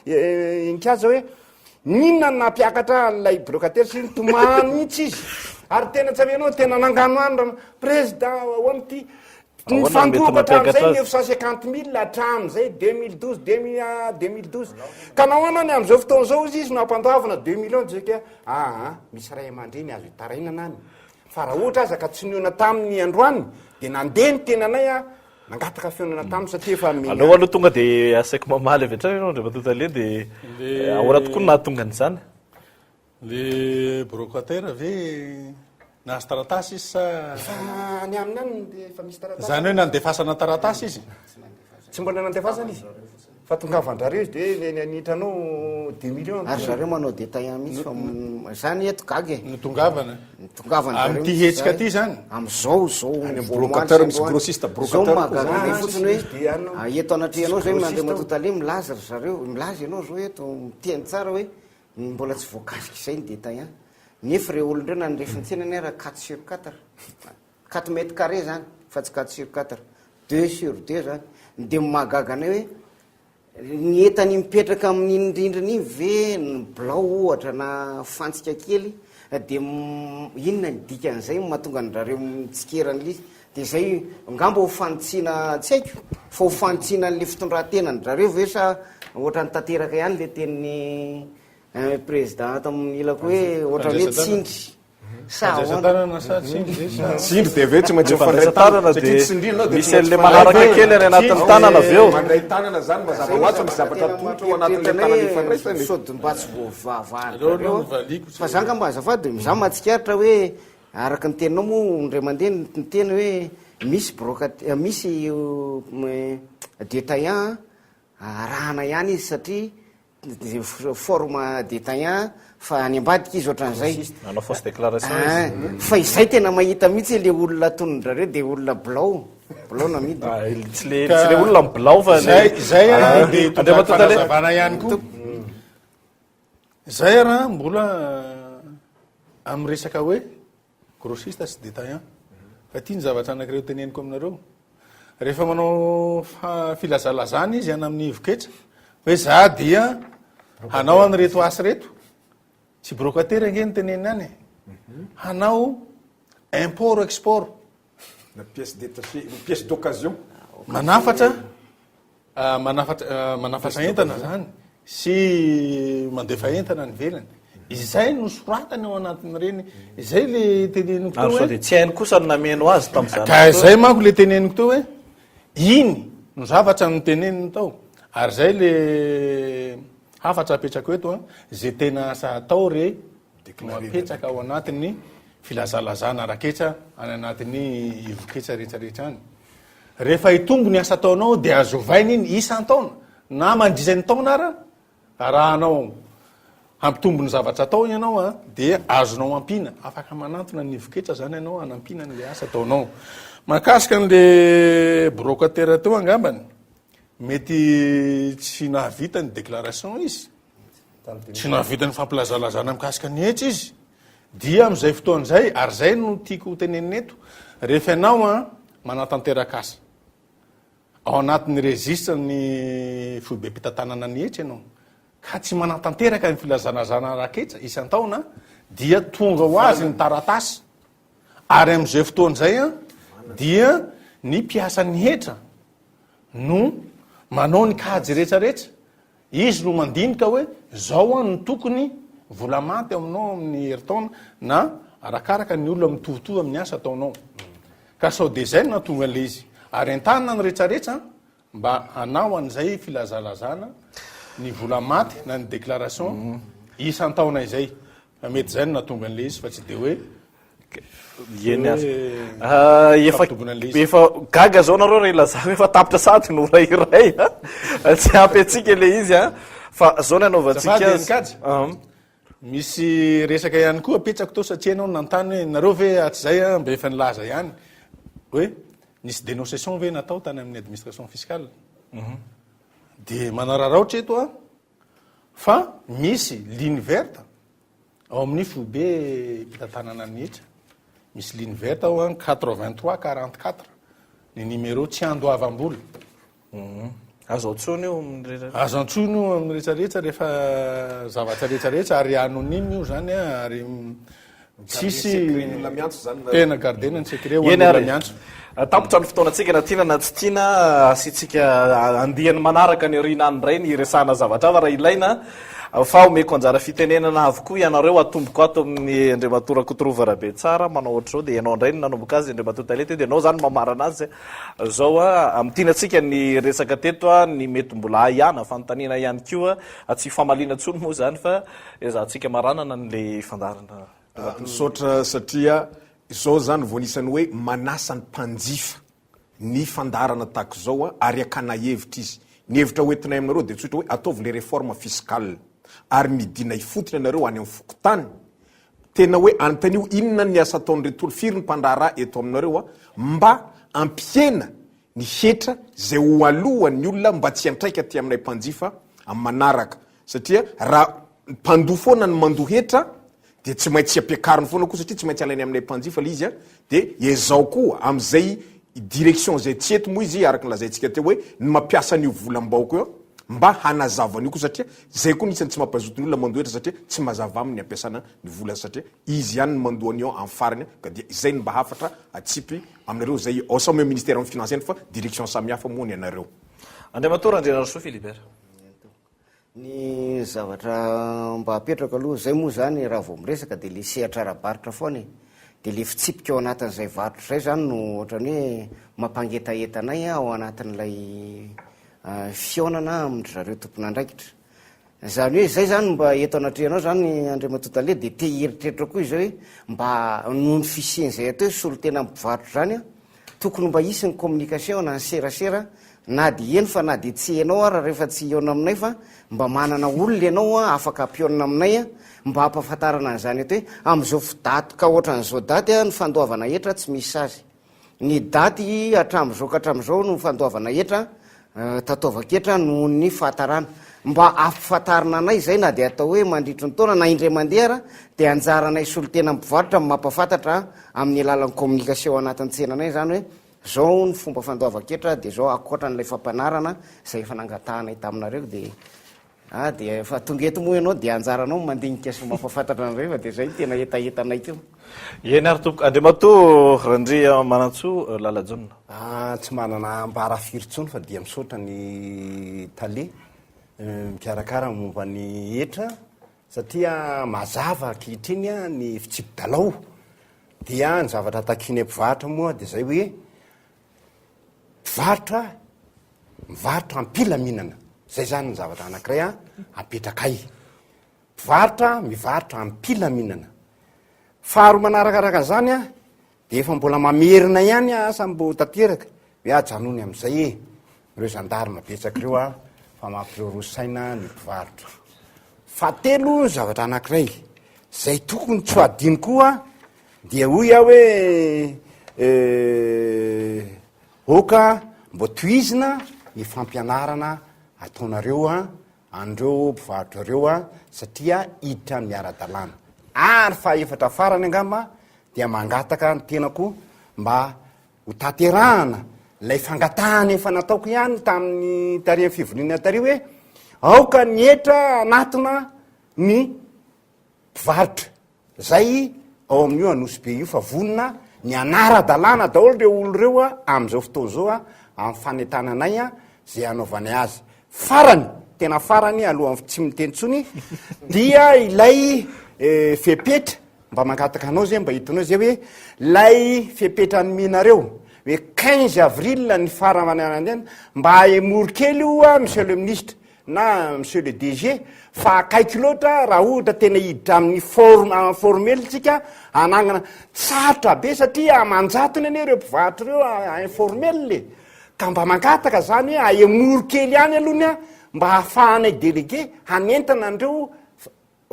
inkaza hoe ninona n nampiakatra n'lay brocatera sy tomany mihitsy izy ary tena tsy avenao tena nangano any président ao am'ty ny fandoako hatram'izay 950 000 hatram'izay 2012 ka nahoanany am'izao fotoan'izao izy izy no ampandoavana 2 millions zaka misy ray aman-dreny azo hitarainana any fa raha ohatra aza ka tsy niona tamin'ny androany de nandeha ny tenanay a nangataka fionana taminy satria efa aleo aloha tonga de asaiko mamaly avy atrany ianao ndre matotale de ahoana tokoa no nahatonga an'izany le brocatera ve nahazo taratasy izy sa ny aminy any de efa misy taratasy zany hoe nandefasana taratasy izy tsy mbola nandefasana izy fa tongavandrareo izy de nitranao 2 millions ary zareo manao détaillant mihitsy fa zany eto gagy nitongavana tongavandrareo am'ty hetsika ty zany am'izao zao brocatera misy grossiste zao magaga fotsiny hoe eto anatrehanao zay mandeha matotale milaza zareo milaza ianao zao eto miteny tsara hoe mbola tsy voakasiky izay ny détaillant nefa reo olondreo nanyrefiny tsenany raha 4 sur 4 4 mètres carré zany fa tsy 4 sur 4 2 sur 2 zany de mahagaga anay hoe ny entany mipetraka amin'ny indrindriny iny ve ny blao ohatra na fantsika kely de inona ny dikan'izay mahatonga nyrareo mitsikerany lizy de zay ngamba ho fanotsiana tsy haiko fa ho fanotsiana n'le fitondrantenany rareo ve sa ohatra ny tanteraka ihany le tenin'ny président tamin'ny ilako hoe ohatra hoe tsindry tanana sa tsindry de ve tsy maintsy mifandray tanana de misy an'le manaraka kely any anatin'ny tanana avy eo mandray tanana zany mazava hoatsy misy zavatra toto anatin'le tanana ifandraisany sody mba tsy voavavahareo fa zany ka mba azafady za mahatsikaritra hoe araka ny teninao moa ndray mandeha ny teny hoe misy misy détaillant rahana ihany izy satria forme détaillant fa any ambadika izy ohatran'izay nanao fausse déclaration fa izay tena mahita mihitsy le olona tonondrareo de olona blao namidy tsy le olona mibilao fa zay de tongafanazavana ihany koa zay raha mbola amin'ny resaka hoe grossiste sy détaillant fa tia ny zavatra anakireo teneniko aminareo rehefa manao filazalazana izy any amin'ny voketra hoe za dia hanao any reto asy reto tsy brocatera nge ny teneny any hanao import export na pièce d'occasion manafatra manafatra entana zany sy mandefa entana ny velany izay no soratany ao anatin' reny izay le teneniko teo sao de tsy hainy kosa no nameno azy tam'izany ka zay manko le teneniko teo hoe iny no zavatra no teneniny tao ary zay le hafatra apetraka eto a zay tena asa atao re apetraka ao anatin'ny filazalazana raketra any anatin'ny ivoketra rehetrarehetra any rehefa hitombo ny asa ataonao de azovainy iny isan-taona na mandrizany taona ara raha anao ampitombony zavatra atao ianao a de azonao ampina afaka manantona ny ivoketra zany ianao anampina n'le asa ataonao mahakasika n'le brocatera teo angambany mety tsy nahavita ny déclaration izy tsy nahavita ny fampilazalazana mikasika ny etra izy dia am'izay fotoan'zay ary zay no tiako teneneto rehefa ianao a manatanteraka asa ao anatin'ny registre ny foibe mpitantanana ny etra ianao ka tsy manatanteraka ny filazanazana raketra isan-taona dia tonga ho azy ny taratasy ary am'izay fotoan'zay a dia ny mpiasa ny hetra no manao ny kajy rehetrarehetra izy no mandinika hoe zao a ny tokony vola maty aminao amin'ny heritaona na arakaraka ny olona mitovitovy amin'ny asa ataonao ka sao de zay no natonga an'le izy ary entanina ny rehetrarehetra mba hanao an'izay filazalazana ny vola maty na ny déclaration isan-taona izay mety zay no natonga an'le izy fa tsy de hoe eny azy efa gaga zao nareo re lazava efa tapitra sady no rairay tsy ampy atsika le izy a fa zao ny anaovantsika azy misy resaka ihany koa apetrako tao satria anao nantany hoe nareo ve aty zay a mba efa nilaza ihany hoe nisy dénonciation ve natao tany amin'ny administration fiscale de manararaotra eto a fa misy ligne verte ao amin'ny foibe mpitantanana nyetra misy ligne verte ao a 8344 ny numéro tsy andoavam-bola azo antsony io azo antsony io amin'ny rehetrarehetra rehefa zavatra rehetrarehetra ary anonyme io zany a ary tsisy tena gardena ny secret miantso tapotra ny fotoana-tsika na tiana na tsy tiana asitsika andiany manaraka ny rinany ray ny resana zavatra ava raha ilaina fa omeko anjara fitenenana avokoa ianareo atomboko ato amin'ny andriamatora kotrova rabe tsara manao ohatr'zao de ianao indray nanomboka azy andriamatora talety de ianao zany mamarana azy zao a amitianatsika ny resaka teto a ny mety mbola ihana fanontaniana ihany koa tsy famalina tsony moa zany fa zahantsika maranana n'le fandarana misaotra satria zao zany voanisany hoe manasany mpanjifa ny fandarana tahaka zao a ary akana hevitra izy ny hevitra hoentinay aminareo de tsotra hoe ataovy le réforme fiscale ary midina ifotony anareo any amin'ny fokotany tena hoe antanio inona ny asa ataony retolo firy ny mpandrara eto aminareo a mba ampiena ny hetra zay ho alohany olona mba tsy antraika ty aminay mpanjifa amin'ny manaraka satria raha mpandoa foana ny mandohetra de tsy maintsy ampiakariny foana koa satria tsy maintsy alainy aminay mpanjifa le izy a de ezao koa am'izay direction zay tsy eto moa izy araky nylazaytsika teo hoe ny mampiasa an'io volam-baoko eo mba hanazavany io koa satria zay koa nisany tsy mampazoto ny olona mandohetra satria tsy mazava aminy ampiasana ny vola satria izy ihany ny mandoany eo amin'ny fariny ka dia izay ny mba hafatra atsipy aminareo zay ao samy ministère amin'ny financier fa direction samihafa moa ny anareo andriamatora andrianarso Philibert ny zavatra mba apetraka aloha zay moa zany raha vao miresaka de le sehatra arabaritra foana de le fitsipika ao anatin'izay varotra zay zany no ohatrany hoe mampangetaetanay ao anatin'lay fionana amindry zareo tompona andraikitra zany hoe zay zany mba eto anatrehanao zany andriamatotale de te heritreritra koa izy hoe mba noho ny fisian'zay atao hoe solo tena mpivarotra zany a tokony mba isy ny communication na ny serasera na de eny fa na de tsy enao ara rehefa tsy eona aminay fa mba manana olona ianao a afaka ampionana aminay a mba hampahafantarana an'izany ato hoe am'izao fidaty ka ohatra n'izao daty a ny fandoavana hetra tsy misy azy ny daty atram'izao ka hatram'izao no fandoavana hetra tataovaketra noho ny fahatarana mba afifantarina anay zay na de atao hoe mandritry ny taona na indray mandehara de anjaranay solo tena mpivarotra mampafantatra amin'ny alalan'ny communication anatin'ny tsenanay zany hoe zao ny fomba fandoavaketra de zao akoatra n'lay fampanarana zay efa nangatahanay taminareo de de fa tonga eto moa ianao de anjaranao mandinika sy mampafantatra an'reo fa de zay tena etaetanay teo eny ary tompoko andriamato randria manantso lalajonina tsy manana ambara firy-tsony fa dia misaotra ny tale mikarakara momba ny etra satria mazava ankehitriny a ny fitsipidalao dia ny zavatra takiny mpivarotra moa de zay hoe mivarotra ampila mihinana zay zany ny zavatra anankiray a apetrakay mivarotra ampila mihinana faharo manarakaraka zany a de efa mbola mamerina ihany a asa mbo tateraka hoe ajanony am'izay reo zandarma betsaky reo a fa mampireo rosaina ny mpivarotra fatelo ny zavatra anankiray zay tokony tsy hoadiny koa dia hoy a hoe oka mbo toizina ny fampianarana ataonareo a andreo mpivarotra reo a satria hiditra ny miara-dalàna ary fa efatra farany angamba dia mangataka ny tenako mba ho taterahana lay fangatahana efa nataoko ihany tamin'ny tarehy fivoriana tary hoe aoka ny etra anatina ny mpivarotra zay ao amin'io anosy be io fa vonona ny anara-dalàna daholo reo olo reo a am'izao fotoana zao a amin'ny fanetananay a zay anaovanay azy farany tena farany alohan'ny tsy mitentsony dia ilay fepetra mba mangataka anao zay mba hitanao zay hoe lay fepetra ny mihinareo hoe 15 avril ny faramananandena mba emorokely io a monsieur le ministre na monsieur le DG fa akaiky loatra raha ohatra tena hiditra amin'ny formeltsika anagnana sarotra be satria amanjatony ane reo mpivarotra reo informel ka mba mangataka zany aemorokely ihany alohany a mba hahafahanay délégué hanentana andreo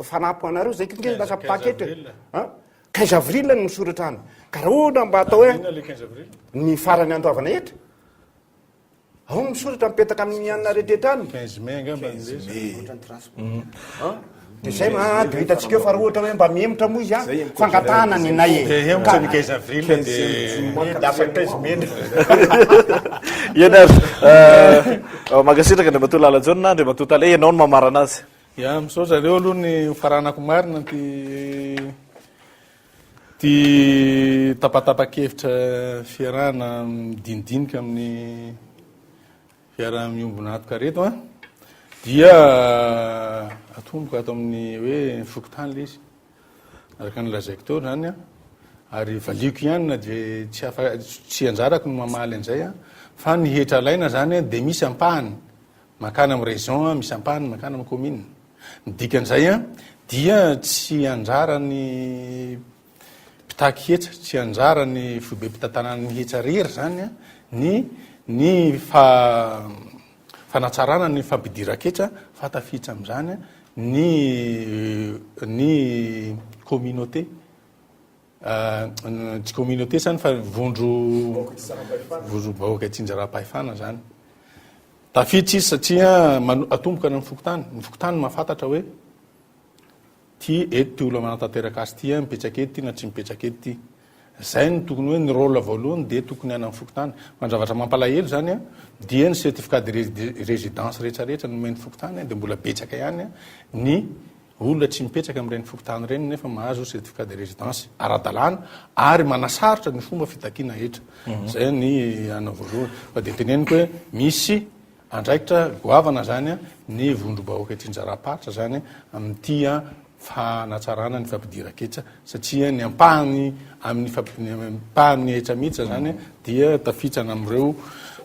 fanapo anareo zay kenge lasa paketra 15 avril ny misoratra any ka raha ohatra mba atao hoe ny farany andoavana etra ao misoratra mipetaka amin'ny anina rehetrehtra any 15 mai angamba de zay de hitatsika eo fa raha ohatra hoe mba miemotra moa izy a fangatahana ny nay e 15 avril dafa 15 mai ianary magasitraka andre mato lalajonina andre matotala ianao no mamara anazy ya misaotra reo aloha ny faranako marina ty tapatapakevitra fiarahana midinidinika amin'ny fiaraha miombona ato kareto a dia atomboka ato amin'ny hoe fokotany le izy araka ny lazaiko teo zany a ary valiko ihany na de tsy anjarako no mamaly an'izay a fa ny hetra laina zany a de misy ampahany makana amin'ny région a misy ampahany makana amin'ny commune ny dikan'izay a dia tsy anjara ny mpitaky hetra tsy anjara ny foibe mpitantanany hetra rery zany a ny fanatsarana ny fampidiran-ketra fatafitra am'izany ny communauté tsy communauté zany fa vondro bahoaka tsinjara-pahefana zany tafitra izy satria atomboka ny fokotany mahafantatra hoe ty eto ty olo manatanteraka azy ty mipetraky ety ty na tsy mipetraky ety ty zay ny tokony hoe ny rôle voalohany de tokony any amin'ny fokotany mandravatra mampalahelo zany a dia ny certificat de résidence rehetrarehetra nomeny fokotany de mbola betsaka ihany ny olona tsy mipetraka amin'ireny fokotany reny nefa mahazo certificat de résidence ara-dalàna ary manasarotra ny fomba fitakina hetra zay ny ana voalohany fa de teneniko hoe misy andraikitra goavana zany a ny vondro-bahoaka tsinjara-paritra zany amin'ty a fanatsarana ny fampidiran-ketra satria ny ampahany amin'ny hetra mihitsy zany dia tafitrana amin'ireo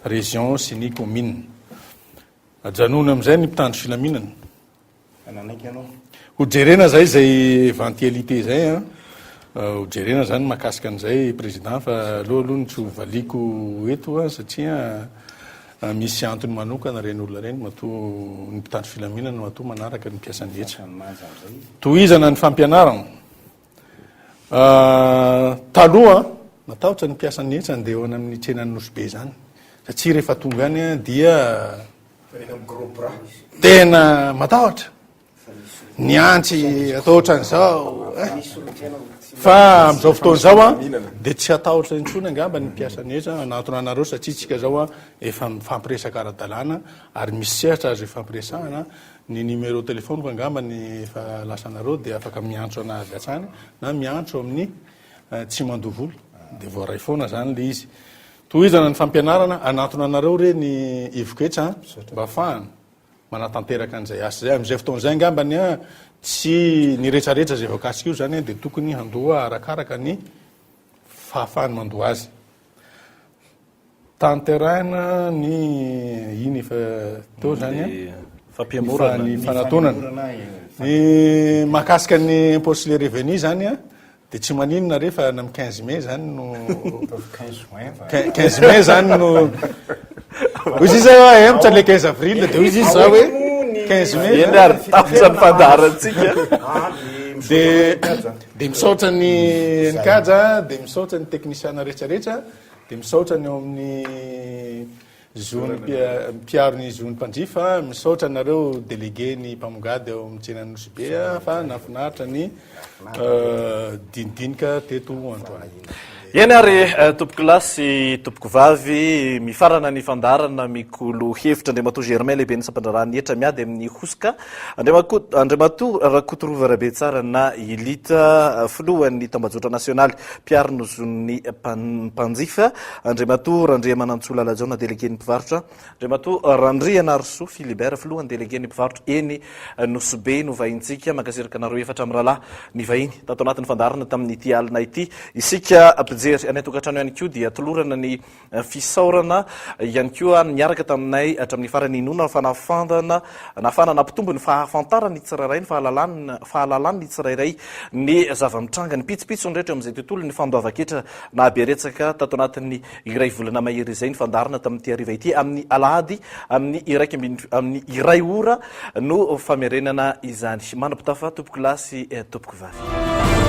région sy ny commune ajanony am'izay ny mpitandro filaminana hojerena zay eventualité zay a hojerena zany mahakasika an'izay président fa alohalohany tsy hovaliko eto a satria misy antony manokana reny olona reny mato ny mpitandro filaminana mato manaraka ny mpiasany hetra tohizana ny fampianarana taloha matahotra ny mpiasany hetra andeha hoana amin'ny tsenany nosy be zany satria rehefa tonga any dia tena matahotra ny antsy atao ohatran'izao fa am'izao fotoana zao a de tsy atahotra intsony angamba ny mpiasany hetra anatonanareo satria tsika zao a efa mifampiresaka ara-dalàna ary misy sehatra azo ifampiresahana ny numéro telefoniko angamba ny efa lasanareo de afaka miantso anazy atsany na miantso amin'ny tsy mandovolo de voaray foana zany le izy tohizana ny fampianarana anatonanareo re ny ivoketra mba afahana manatanteraka an'izay asa zay am'izay fotoana zay angambany a tsy ny rehetrarehetra zay voakasika io zany dia tokony handoa arakaraka ny fahafahany mandoa azy. Tanteraina ny iny fa teo zany ny fanatonana ny mahakasika ny impôt sur le revenu zany a dia tsy maninona rehefa na 15 mai zany no 15 mai zany no ozy izy hoe mitsa le 15 avril dia ozy izy za hoe 15 mai eny ary tapitra ny fandarantsika dia misaotra ny kaja dia misaotra ny teknisiana rehetrarehetra dia misaotra ny eo amin'ny zony mpiaro ny zony mpanjifa, misaotra nareo délégué ny mpamongady eo amin'ny tsena Nosibea fa nafinaritra ny dinidinika teto Androany. Eny ary tompoko lasy tompoko vavy mifarana ny fandarana mikolo hevitra Andriamatoa Germain lehibe ny sampandrarany etra miady amin'ny Hoska Andriamatoa Rakotorova rabe tsara na ilita filohan'ny tambajotra nasionaly mpiaro no zon'ny mpanjifa Andriamatoa Randria Manantsolo Alajona délégué ny mpivarotra Andriamatoa Randria Narso Philibert filohan'ny délégué ny mpivarotra eny Nosbe no vahintsika makasiraka nareo efatra amin'ny rahalahy ny vahiny tato anatin'ny fandarana tamin'ity alina ity isika jery any tokantrano ihany koa dia tolorana ny fisaorana ihany koa miaraka taminay hatramin'ny farany inona nafana nampitombo ny fahafantarany tsirairay ny fahalalany ny tsirairay ny zava-mitranga ny pitsopitso nrehetra amin'izay tontolo ny fandoavaketra na aberetsaka tato anatin'ny iray volana mahery izay ny fandarana tamin'ity ariva ity amin'ny alahady amin'ny iray ora no famerenana izany manam-pitafa tompoko lasy tompoko vavy.